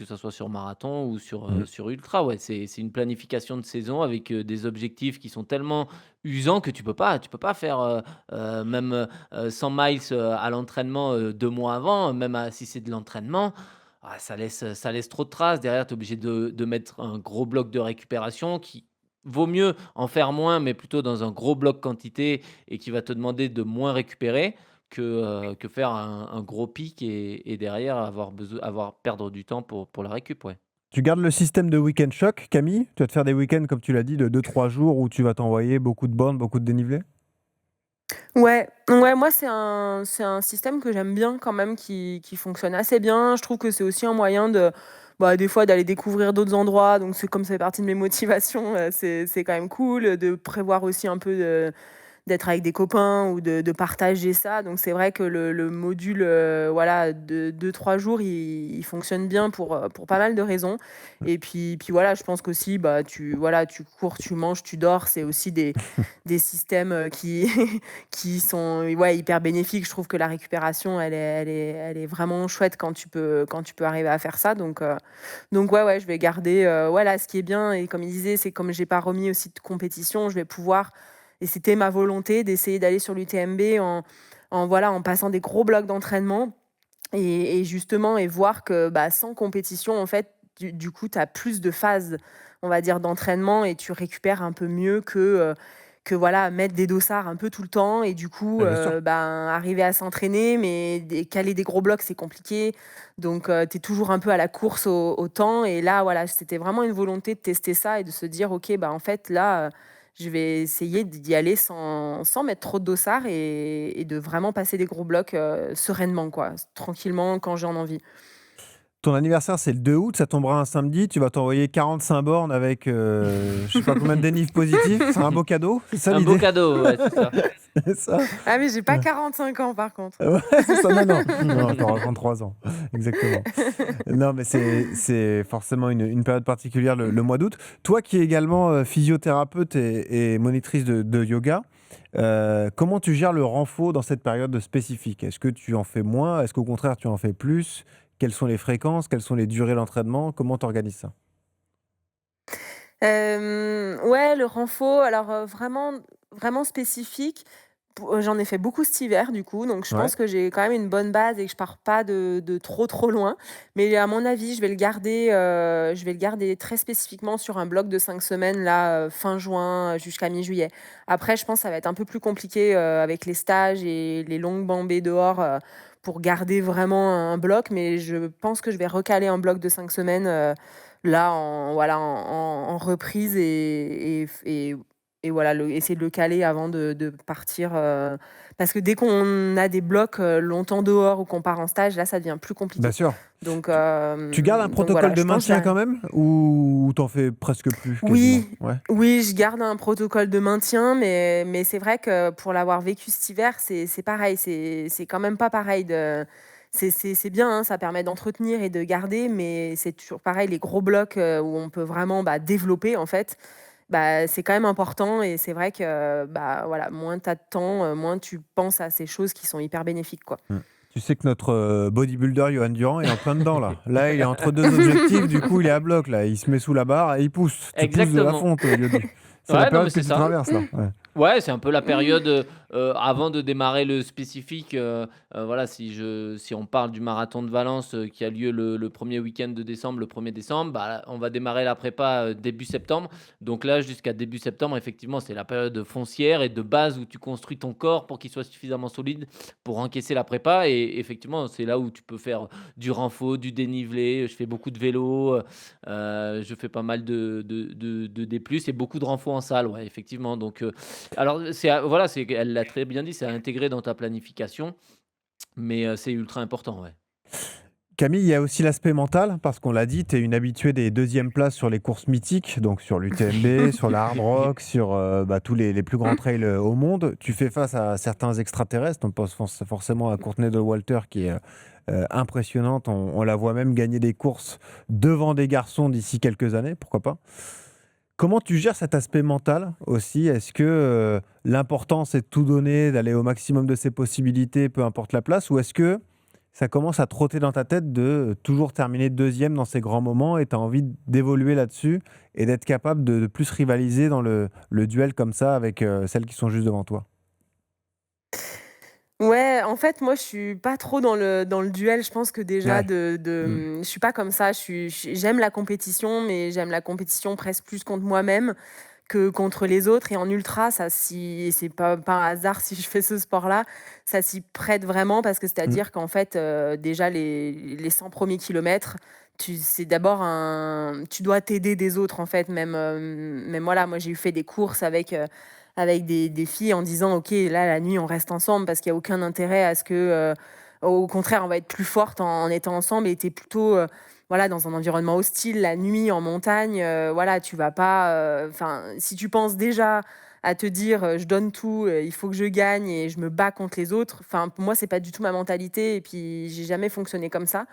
ça soit sur marathon ou Mm. sur ultra. Ouais, c'est une planification de saison avec, des objectifs qui sont tellement usants que tu peux pas faire, même, 100 miles, à l'entraînement, 2 mois avant, même si c'est de l'entraînement, ça laisse trop de traces. Derrière, tu es obligé de mettre un gros bloc de récupération qui vaut mieux en faire moins, mais plutôt dans un gros bloc quantité et qui va te demander de moins récupérer que faire un gros pic et derrière perdre du temps pour la récup, ouais. Tu gardes le système de week-end choc, Camille? Tu vas te faire des week-ends, comme tu l'as dit, de 2-3 jours où tu vas t'envoyer beaucoup de bornes, beaucoup de dénivelé? Ouais, ouais, moi, c'est un système que j'aime bien quand même, qui fonctionne assez bien. Je trouve que c'est aussi un moyen des fois, d'aller découvrir d'autres endroits. Donc, comme ça fait partie de mes motivations, c'est quand même cool de prévoir aussi un peu d'être avec des copains ou de partager ça. Donc c'est vrai que le module, voilà, de 2-3 jours, il fonctionne bien pour pas mal de raisons. Et puis voilà, je pense qu'aussi, tu cours, tu manges, tu dors. C'est aussi des systèmes qui sont, ouais, hyper bénéfiques. Je trouve que la récupération, elle est vraiment chouette quand tu peux arriver à faire ça. Donc ouais, je vais garder, voilà, ce qui est bien. Et comme il disait, c'est comme j'ai pas remis aussi de compétition, je vais pouvoir, et c'était ma volonté d'essayer d'aller sur l'UTMB en passant des gros blocs d'entraînement et justement et voir que sans compétition, en fait, du coup, tu as plus de phases, on va dire, d'entraînement et tu récupères un peu mieux que voilà, mettre des dossards un peu tout le temps et du coup, Ouais, bien sûr. arriver à s'entraîner, mais caler des gros blocs, c'est compliqué. Donc, tu es toujours un peu à la course au temps. Et là, voilà, c'était vraiment une volonté de tester ça et de se dire, OK, en fait, là, je vais essayer d'y aller sans mettre trop de dossards et de vraiment passer des gros blocs sereinement, quoi, tranquillement, quand j'en ai envie. Ton anniversaire, c'est le 2 août, ça tombera un samedi. Tu vas t'envoyer 45 bornes avec je sais pas combien de dénives positifs. C'est un beau cadeau, c'est ça Un beau l'idée? cadeau, ouais, c'est ça. C'est ça? Ah, mais j'ai pas 45 ans, par contre. Ouais, c'est ça, non, non. Non, tu auras 33 ans. Exactement. Non, mais c'est forcément une période particulière, le mois d'août. Toi qui es également physiothérapeute et monitrice de yoga, comment tu gères le renfort dans cette période spécifique? Est-ce que tu en fais moins? Est-ce qu'au contraire, tu en fais plus? Quelles sont les fréquences? Quelles sont les durées d'entraînement? Comment tu organises ça? Ouais, le renfort, alors, vraiment vraiment spécifique. J'en ai fait beaucoup cet hiver du coup, donc je Ouais. pense que j'ai quand même une bonne base et que je pars pas de trop loin. Mais à mon avis, je vais le garder très spécifiquement sur un bloc de 5 semaines là, fin juin, jusqu'à mi-juillet. Après, je pense que ça va être un peu plus compliqué, avec les stages et les longues bambées dehors, pour garder vraiment un bloc, mais je pense que je vais recaler un bloc de 5 semaines, là en reprise et voilà, essayer de le caler avant de partir, parce que dès qu'on a des blocs, longtemps dehors ou qu'on part en stage, là, ça devient plus Bien compliqué. sûr. Donc, Tu gardes un protocole voilà, de je pense que maintien quand même ou t'en fais presque plus quasiment? oui, Ouais. oui, je garde un protocole de maintien, mais c'est vrai que pour l'avoir vécu cet hiver, c'est pareil, c'est quand même pas pareil c'est bien, hein, ça permet d'entretenir et de garder, mais c'est toujours pareil, les gros blocs, où on peut vraiment, bah, développer en fait, bah, c'est quand même important et c'est vrai que, bah, voilà, moins tu as de temps, moins tu penses à ces choses qui sont hyper bénéfiques, quoi. Mmh. Tu sais que notre, bodybuilder Johan Durand est en plein dedans là. Là, il est entre 2 objectifs, du coup, il est à bloc là. Il se met sous la barre et il pousse. Tu pousses de la Exactement. fonte, Yodu. C'est la Ouais, non, mais période que c'est tu ça. traverses là. Ouais. Ouais, c'est un peu la période, avant de démarrer le spécifique, voilà, si on parle du marathon de Valence, qui a lieu le 1er week-end de décembre, le 1er décembre, bah, on va démarrer la prépa, début septembre. Donc là, jusqu'à début septembre, effectivement, c'est la période foncière et de base où tu construis ton corps pour qu'il soit suffisamment solide pour encaisser la prépa et effectivement, c'est là où tu peux faire du renfo, du dénivelé. Je fais beaucoup de vélo, je fais pas mal de D+, et beaucoup de renfo en salle, ouais, effectivement. Donc alors, voilà, elle l'a très bien dit, c'est à intégrer dans ta planification, mais c'est ultra important, ouais. Camille, il y a aussi l'aspect mental, parce qu'on l'a dit, tu es une habituée des deuxièmes places sur les courses mythiques, donc sur l'UTMB, sur la Hard Rock, sur tous les plus grands trails au monde. Tu fais face à certains extraterrestres, on pense forcément à Courtney de Walter qui est impressionnante, on la voit même gagner des courses devant des garçons d'ici quelques années, pourquoi pas. Comment tu gères cet aspect mental aussi? Est-ce que l'important c'est de tout donner, d'aller au maximum de ses possibilités, peu importe la place, ou est-ce que ça commence à trotter dans ta tête de toujours terminer deuxième dans ces grands moments et tu as envie d'évoluer là-dessus et d'être capable de plus rivaliser dans le duel comme ça avec celles qui sont juste devant toi? Ouais, en fait, moi, je suis pas trop dans le duel. Je pense que déjà Ouais. Mm. je suis pas comme ça. J'aime la compétition, mais j'aime la compétition presque plus contre moi-même que contre les autres. Et en ultra, c'est pas un hasard si je fais ce sport-là, ça s'y prête vraiment parce que Mm. c'est-à-dire qu'en fait, déjà les 100 premiers kilomètres, c'est d'abord tu dois t'aider des autres en fait. Même voilà, moi j'ai fait des courses avec des filles en disant ok, là la nuit on reste ensemble parce qu'il n'y a aucun intérêt à ce que, au contraire, on va être plus forte en étant ensemble et t'es plutôt voilà, dans un environnement hostile, la nuit, en montagne, voilà, tu vas pas, enfin, si tu penses déjà à te dire, «Je donne tout, il faut que je gagne et je me bats contre les autres», enfin, pour moi, c'est pas du tout ma mentalité et puis j'ai jamais fonctionné comme ça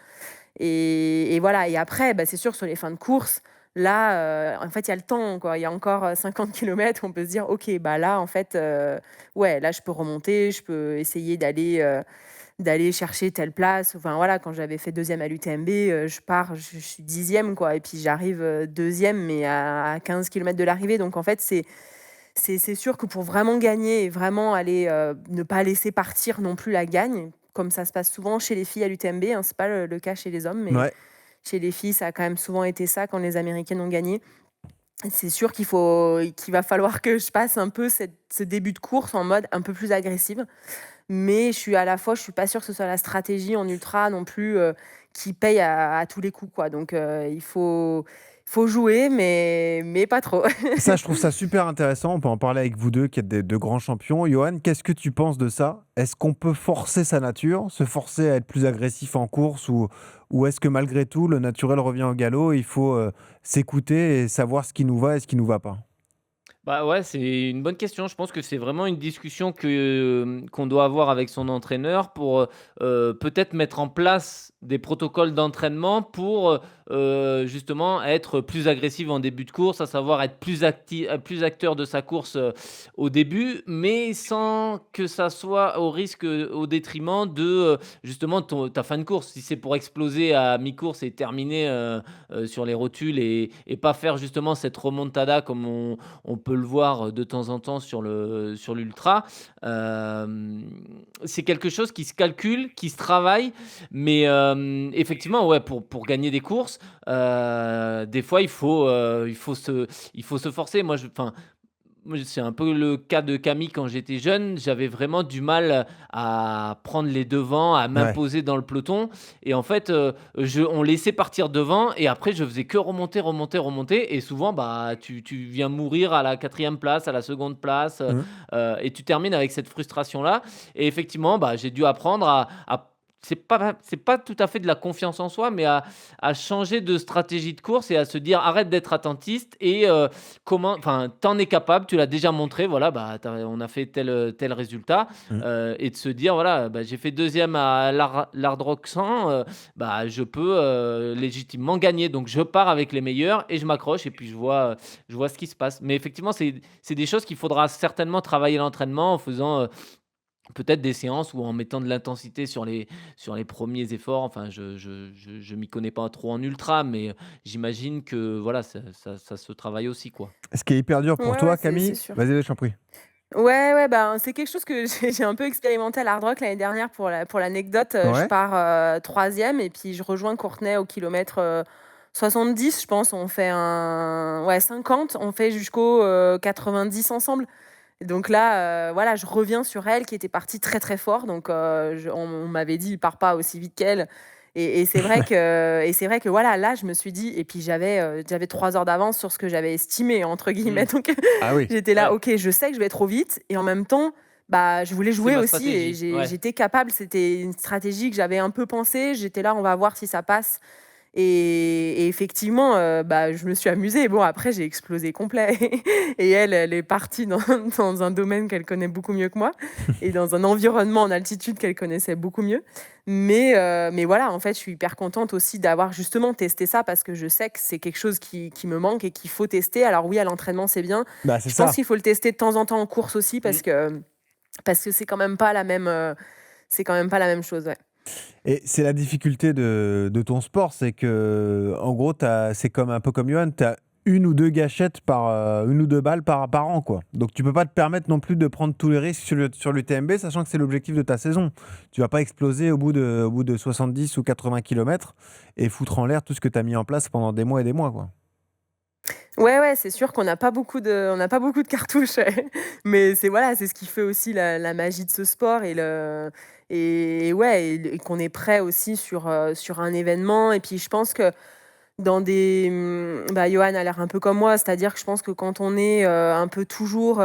et voilà et après, bah, c'est sûr sur les fins de course, là, en fait, il y a le temps, quoi. Il y a encore, 50 kilomètres, on peut se dire: «OK, bah, là, en fait, ouais, là, je peux remonter, je peux essayer d'aller chercher telle place». Enfin voilà, quand j'avais fait deuxième à l'UTMB, je pars, je suis 10e quoi et puis j'arrive, 2e mais à 15 kilomètres de l'arrivée donc en fait, c'est sûr que pour vraiment gagner et vraiment aller, ne pas laisser partir non plus la gagne, comme ça se passe souvent chez les filles à l'UTMB, hein, c'est pas le cas chez les hommes, mais Ouais. chez les filles, ça a quand même souvent été ça quand les Américaines ont gagné. C'est sûr qu'il va falloir que je passe un peu ce début de course en mode un peu plus agressive. Mais je suis pas sûre que ce soit la stratégie en ultra non plus, qui paye à tous les coups, quoi. Donc il faut jouer, mais pas trop. Ça, je trouve ça super intéressant. On peut en parler avec vous deux qui êtes des de grands champions. Johan, qu'est-ce que tu penses de ça? Est-ce qu'on peut forcer sa nature, se forcer à être plus agressif en course ou est-ce que malgré tout, le naturel revient au galop et il faut s'écouter et savoir ce qui nous va et ce qui nous va pas? Bah, ouais, c'est une bonne question. Je pense que c'est vraiment une discussion qu'on doit avoir avec son entraîneur pour, peut-être mettre en place des protocoles d'entraînement pour justement être plus agressif en début de course, à savoir être plus acteur de sa course au début, mais sans que ça soit au détriment de justement ta fin de course. Si c'est pour exploser à mi-course et terminer sur les rotules et pas faire justement cette remontada comme on peut le voir de temps en temps sur l'ultra, c'est quelque chose qui se calcule, qui se travaille, mais effectivement, ouais, pour gagner des courses, des fois, il faut se forcer. Moi, c'est un peu le cas de Camille quand j'étais jeune. J'avais vraiment du mal à prendre les devants, à Ouais. m'imposer dans le peloton. Et en fait, on laissait partir devant et après, je faisais que remonter, remonter, remonter. Et souvent, bah, tu viens mourir à la quatrième place, à la seconde place, Mmh. et tu termines avec cette frustration-là. Et effectivement, bah, j'ai dû apprendre c'est pas tout à fait de la confiance en soi, mais à changer de stratégie de course et à se dire arrête d'être attentiste et t'en es capable, tu l'as déjà montré, voilà, bah, on a fait tel résultat, Mmh. et de se dire voilà, bah, j'ai fait deuxième à l'Hard Rock 100, bah, je peux légitimement gagner. Donc je pars avec les meilleurs et je m'accroche et puis je vois ce qui se passe. Mais effectivement, c'est des choses qu'il faudra certainement travailler à l'entraînement en faisant peut-être des séances ou en mettant de l'intensité sur les premiers efforts. Enfin, je m'y connais pas trop en ultra, mais j'imagine que voilà, ça se travaille aussi, quoi. Ce qui est hyper dur pour Ouais, ouais, toi, c'est Camille, sûr. vas-y, je t'en prie. Ouais, ouais, bah, c'est quelque chose que j'ai un peu expérimenté à l'Hard Rock l'année dernière pour l'anecdote, je Ouais. pars, 3e et puis je rejoins Courtenay au kilomètre, 70 je pense. On fait un ouais 50, on fait jusqu'au, 90 ensemble. Et donc là, voilà, je reviens sur elle qui était partie très, très fort donc je on m'avait dit: «Il part pas aussi vite qu'elle» et c'est vrai que voilà, là, je me suis dit et puis j'avais 3 heures d'avance sur ce que j'avais «estimé» entre guillemets Mmh. donc Ah oui. j'étais là: Ouais, «OK, je sais que je vais trop vite» et en même temps, bah, je voulais c'est jouer ma aussi et stratégie. Ouais. j'étais capable. C'était une stratégie que j'avais un peu pensée. J'étais là: «On va voir si ça passe» et effectivement, bah, je me suis amusée. Bon, après, j'ai explosé complet et elle est partie dans un domaine qu'elle connaît beaucoup mieux que moi et dans un environnement en altitude qu'elle connaissait beaucoup mieux. Mais voilà, en fait, je suis hyper contente aussi d'avoir justement testé ça parce que je sais que c'est quelque chose qui me manque et qu'il faut tester. Alors oui, à l'entraînement, c'est bien. Bah, c'est Je pense ça. qu'il faut le tester de temps en temps en course aussi Mmh. parce que c'est quand même pas la même, c'est quand même pas la même chose, ouais. Et c'est la difficulté de ton sport, c'est que en gros, c'est comme un peu comme Johan, tu as 1 ou 2 gâchettes par, 1 ou 2 balles par an, quoi. Donc tu peux pas te permettre non plus de prendre tous les risques sur l'UTMB, sachant que c'est l'objectif de ta saison. Tu vas pas exploser au bout de 70 ou 80 kilomètres et foutre en l'air tout ce que tu as mis en place pendant des mois, quoi. Ouais, ouais, c'est sûr qu'on n'a pas beaucoup de cartouches, ouais. Mais c'est voilà, c'est ce qui fait aussi la magie de ce sport et ouais et qu'on est prêt aussi sur un événement et puis je pense que bah, Johan a l'air un peu comme moi, c'est-à-dire que je pense que quand on est, un peu toujours,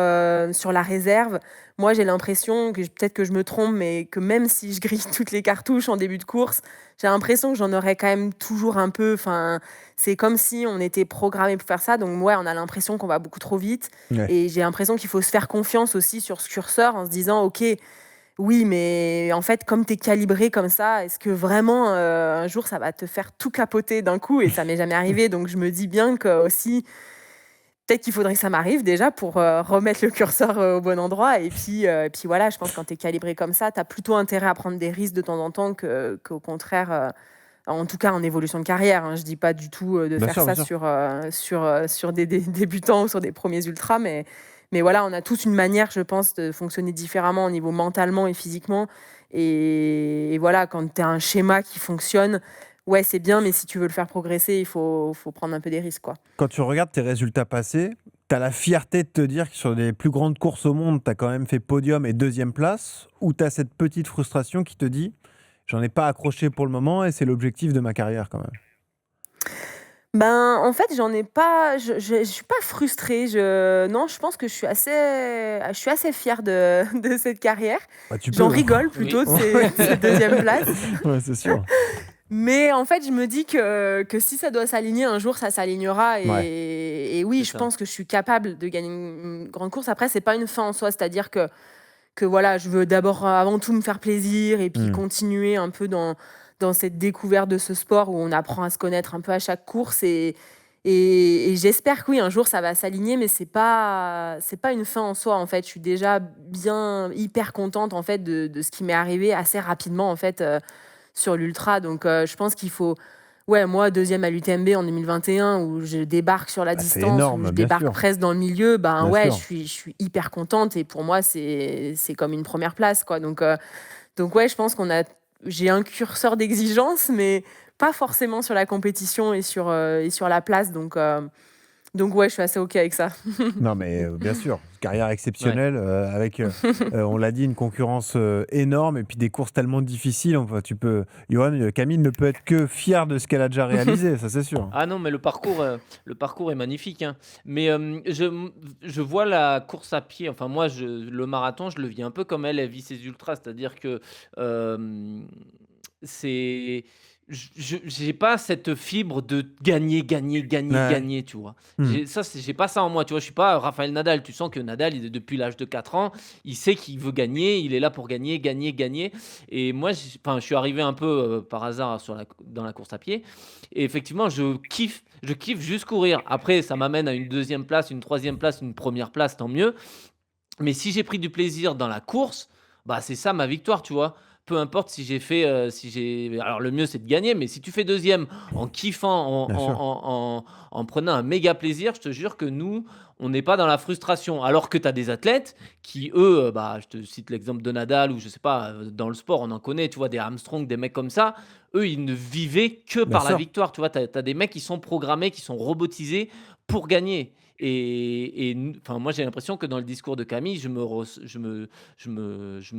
sur la réserve, moi j'ai l'impression que peut-être que je me trompe, mais que même si je grille toutes les cartouches en début de course, j'ai l'impression que j'en aurais quand même toujours un peu enfin, c'est comme si on était programmé pour faire ça, donc ouais, on a l'impression qu'on va beaucoup trop vite Ouais. et j'ai l'impression qu'il faut se faire confiance aussi sur ce curseur en se disant: «OK, oui, mais en fait, comme tu es calibré comme ça, est-ce que vraiment, un jour, ça va te faire tout capoter d'un coup?» et ça m'est jamais arrivé, donc je me dis bien que aussi, peut-être qu'il faudrait que ça m'arrive déjà pour, remettre le curseur, au bon endroit et puis voilà, je pense que quand tu es calibré comme ça, tu as plutôt intérêt à prendre des risques de temps en temps qu'au contraire, en tout cas en évolution de carrière, hein. Je dis pas du tout, de faire Bien ça sûr. sur des débutants ou sur des premiers ultras, mais voilà, on a tous une manière, je pense, de fonctionner différemment au niveau mentalement et physiquement et voilà, quand tu as un schéma qui fonctionne, ouais, c'est bien, mais si tu veux le faire progresser, il faut prendre un peu des risques, quoi. Quand tu regardes tes résultats passés, tu as la fierté de te dire que sur les plus grandes courses au monde, tu as quand même fait podium et 2e place, ou tu as cette petite frustration qui te dit: «J'en ai pas accroché pour le moment et c'est l'objectif de ma carrière quand même»? Ben, en fait, j'en ai pas je suis pas frustrée, non, je pense que je suis assez fière de de cette carrière. Bah, tu J'en peux, hein. rigole Oui. plutôt de Ouais. ces 2e places. Ouais, c'est sûr. Mais en fait, je me dis que si ça doit s'aligner un jour, ça s'alignera Ouais. et oui, C'est je ça. pense que je suis capable de gagner une grande course. Après, c'est pas une fin en soi, c'est-à-dire que voilà, je veux d'abord, avant tout me faire plaisir et puis Mmh. continuer un peu dans cette découverte de ce sport où on apprend à se connaître un peu à chaque course et j'espère que oui, un jour ça va s'aligner, mais c'est pas une fin en soi, en fait. Je suis déjà bien hyper contente, en fait, de ce qui m'est arrivé assez rapidement, en fait, sur l'ultra. Donc, je pense qu'il faut ouais, moi, deuxième à l'UTMB en 2021 où je débarque sur la Bah, c'est distance, où énorme, je bien débarque sûr, presque dans le milieu, ben, bien ouais, sûr. je suis hyper contente et pour moi, c'est comme une première place, quoi. Donc ouais, je pense qu'on a j'ai un curseur d'exigence, mais pas forcément sur la compétition et sur la place. Donc ouais, je suis assez OK avec ça. Non, mais bien sûr, carrière Ouais. exceptionnelle, avec, on l'a dit, une concurrence, énorme et puis des courses tellement difficiles. Enfin, Johan, Camille ne peut être que fière de ce qu'elle a déjà réalisé, ça c'est sûr. Ah non, mais le parcours est magnifique, hein. Mais, je vois la course à pied, enfin moi le marathon, je le vis un peu comme elle vit ses ultras. C'est-à-dire que, hem, c'est je j'ai pas cette fibre de gagner, gagner, gagner, Ouais. gagner, tu vois? Mmh. J'ai pas ça en moi, tu vois? Je suis pas Rafael Nadal. Tu sens que Nadal, il est depuis l'âge de 4 ans, il sait qu'il veut gagner, il est là pour gagner, gagner, gagner. Et moi, je suis arrivé un peu, par hasard dans la course à pied. Et effectivement, je kiffe juste courir. Après, ça m'amène à une deuxième place, une troisième place, une première place, tant mieux. Mais si j'ai pris du plaisir dans la course, bah, c'est ça ma victoire, tu vois? Peu importe si j'ai fait, si j'ai alors le mieux c'est de gagner, mais si tu fais deuxième en kiffant, Bien sûr. en prenant un méga plaisir, je te jure que nous, on n'est pas dans la frustration. Alors que tu as des athlètes qui eux, bah, je te cite l'exemple de Nadal ou je sais pas, dans le sport, on en connaît, tu vois? Des Armstrong, des mecs comme ça, eux, ils ne vivaient que Bien par la sûr. victoire, tu vois? Tu as des mecs qui sont programmés, qui sont robotisés pour gagner. Enfin, moi, j'ai l'impression que dans le discours de Camille, je me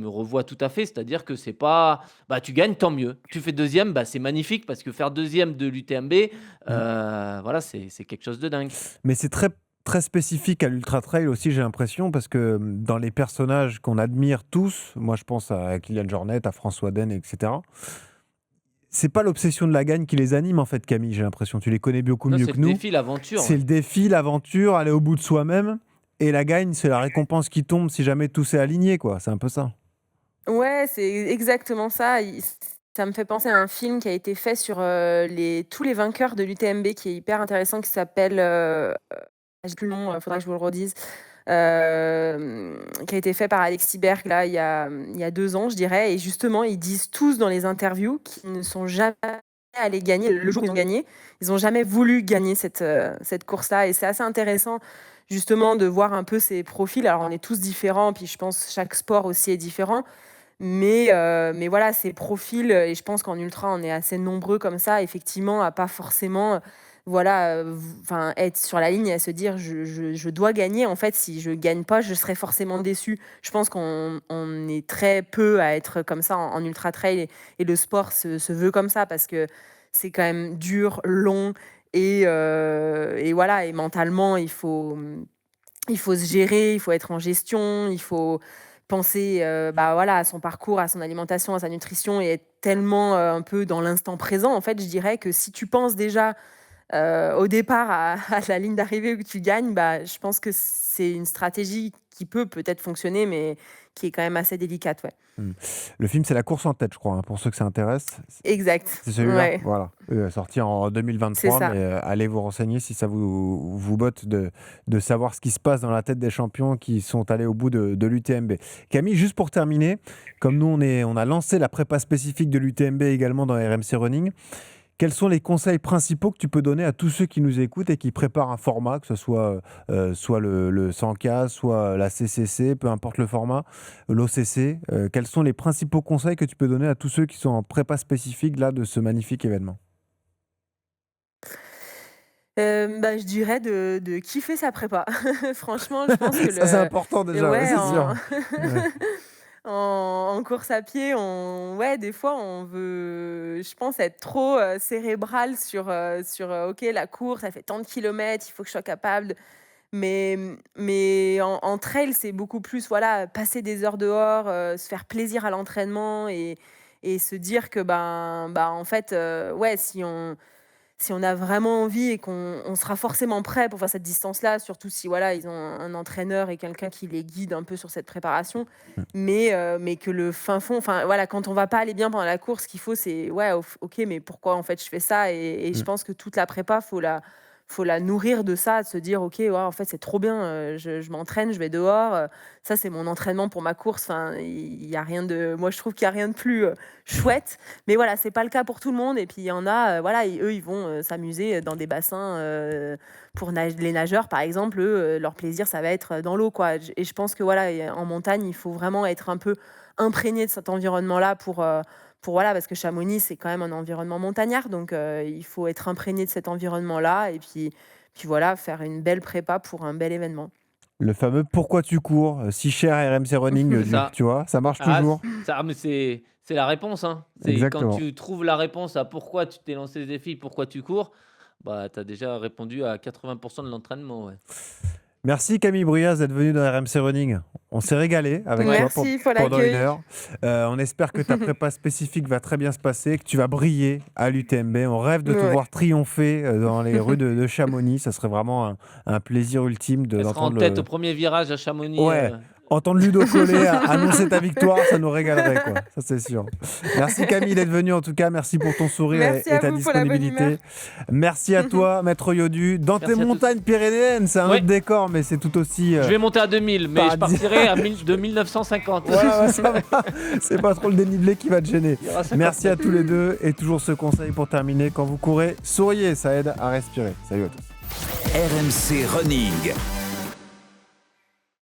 revois tout à fait. C'est-à-dire que c'est pas, bah, tu gagnes, tant mieux. Tu fais deuxième, bah, c'est magnifique parce que faire deuxième de l'UTMB, Mmh. voilà, c'est quelque chose de dingue. Mais c'est très, très spécifique à l'ultra trail aussi, j'ai l'impression, parce que dans les personnages qu'on admire tous, moi je pense à Kylian Jornet, à François Den, etc. C'est pas l'obsession de la gagne qui les anime en fait, Camille, j'ai l'impression. Tu les connais beaucoup Non, mieux c'est que le nous. défi, l'aventure, C'est ouais. le défi, l'aventure, aller au bout de soi-même. Et la gagne, c'est la récompense qui tombe si jamais tout s'est aligné, quoi. C'est un peu ça. Ouais, c'est exactement ça. Ça me fait penser à un film qui a été fait sur tous les vainqueurs de l'UTMB qui est hyper intéressant, qui s'appelle, j'ai plus le nom, faudra que je vous le redise, qui a été fait par Alexis Berg, là, il y a 2 ans, je dirais. Et justement, ils disent tous dans les interviews qu'ils ne sont jamais allés gagner. Le jour où ils ont gagné, ils n'ont jamais voulu gagner cette course-là. Et c'est assez intéressant, justement, de voir un peu ces profils. Alors, on est tous différents, puis je pense que chaque sport aussi est différent. Mais voilà, ces profils, et je pense qu'en ultra, on est assez nombreux comme ça, effectivement, à pas forcément, voilà, enfin, être sur la ligne et à se dire: «Je dois gagner». En fait, si je gagne pas, je serai forcément déçu. Je pense qu'on est très peu à être comme ça en ultra trail et le sport se veut comme ça parce que c'est quand même dur, long et voilà et mentalement, il faut se gérer, il faut être en gestion, il faut penser, bah, voilà, à son parcours, à son alimentation, à sa nutrition et être tellement, un peu dans l'instant présent. En fait, je dirais que si tu penses déjà, au départ à la ligne d'arrivée où tu gagnes, bah, je pense que c'est une stratégie qui peut peut-être fonctionner, mais qui est quand même assez délicate, ouais. Mmh. Le film, c'est La course en tête, je crois, hein, pour ceux que ça intéresse. Exact, C'est celui-là? ouais, Voilà. Sorti en c'est 2023, ça. mais allez vous renseigner si ça vous botte de savoir ce qui se passe dans la tête des champions qui sont allés au bout de l'UTMB. Camille, juste pour terminer, comme nous, on a lancé la prépa spécifique de l'UTMB également dans RMC Running. Quels sont les conseils principaux que tu peux donner à tous ceux qui nous écoutent et qui préparent un format, que ce soit, soit le 100K, soit la CCC, peu importe le format, l'OCC. Quels sont les principaux conseils que tu peux donner à tous ceux qui sont en prépa spécifique là, de ce magnifique événement? Bah, je dirais de kiffer sa prépa. Franchement, je pense que Ça, c'est important déjà, ouais, ouais, c'est sûr. Ouais. en course à pied, ouais, des fois, on veut, je pense, être trop, cérébral sur OK, la course, elle fait tant de kilomètres, il faut que je sois capable de mais en trail, c'est beaucoup plus, voilà, passer des heures dehors, se faire plaisir à l'entraînement et se dire que, ben, en fait, ouais, si on a vraiment envie et qu'on sera forcément prêt pour faire cette distance-là, surtout si voilà, ils ont un entraîneur et quelqu'un qui les guide un peu sur cette préparation. Mais que le fin fond, enfin voilà, quand on va pas aller bien pendant la course, ce qu'il faut, c'est ouais, ok, mais pourquoi en fait je fais ça? Et je pense que toute la prépa, faut la nourrir de ça, de se dire ok, ouais, en fait c'est trop bien, je m'entraîne, je vais dehors, ça c'est mon entraînement pour ma course. Enfin, il y a rien de, moi je trouve qu'il y a rien de plus chouette. Mais voilà, c'est pas le cas pour tout le monde. Et puis il y en a, voilà, eux ils vont s'amuser dans des bassins pour les nageurs par exemple. Eux, leur plaisir ça va être dans l'eau quoi. Et je pense que voilà, en montagne, il faut vraiment être un peu imprégné de cet environnement-là pour voilà, parce que Chamonix, c'est quand même un environnement montagnard, donc il faut être imprégné de cet environnement-là et puis voilà, faire une belle prépa pour un bel événement. Le fameux pourquoi tu cours, si cher à RMC Running, Ça. tu vois, ça marche Ah, toujours. mais c'est la réponse, hein. C'est Exactement. quand tu trouves la réponse à pourquoi tu t'es lancé ce défi, pourquoi tu cours, bah, tu as déjà répondu à 80% de l'entraînement, ouais. Merci Camille Bruyas d'être venue dans RMC Running. On s'est régalé avec toi Merci pour pendant l'accueil. 1 heure. On espère que ta prépa spécifique va très bien se passer, que tu vas briller à l'UTMB. On rêve de te Ouais. voir triompher dans les rues de Chamonix. Ça serait vraiment un plaisir ultime Elle sera en d'entendre tête au premier virage à Chamonix. Ouais. Entendre Ludo Collet annoncer ta victoire, ça nous régalerait, quoi. Ça, c'est sûr. Merci Camille d'être venue, en tout cas. Merci pour ton sourire Merci et à ta vous pour la bonne disponibilité. humeur. Merci à toi, Maître Yodu. Dans Merci tes à tous. montagnes pyrénéennes, c'est un Ouais. autre décor, mais c'est tout aussi... Je vais monter à 2000, mais je paradis- partirai de 1950. Voilà, ça va. C'est pas trop le dénivelé qui va te gêner. Il y aura 50 Merci à mètres. tous les deux. Et toujours ce conseil pour terminer. Quand vous courez, souriez, ça aide à respirer. Salut à tous. RMC Running.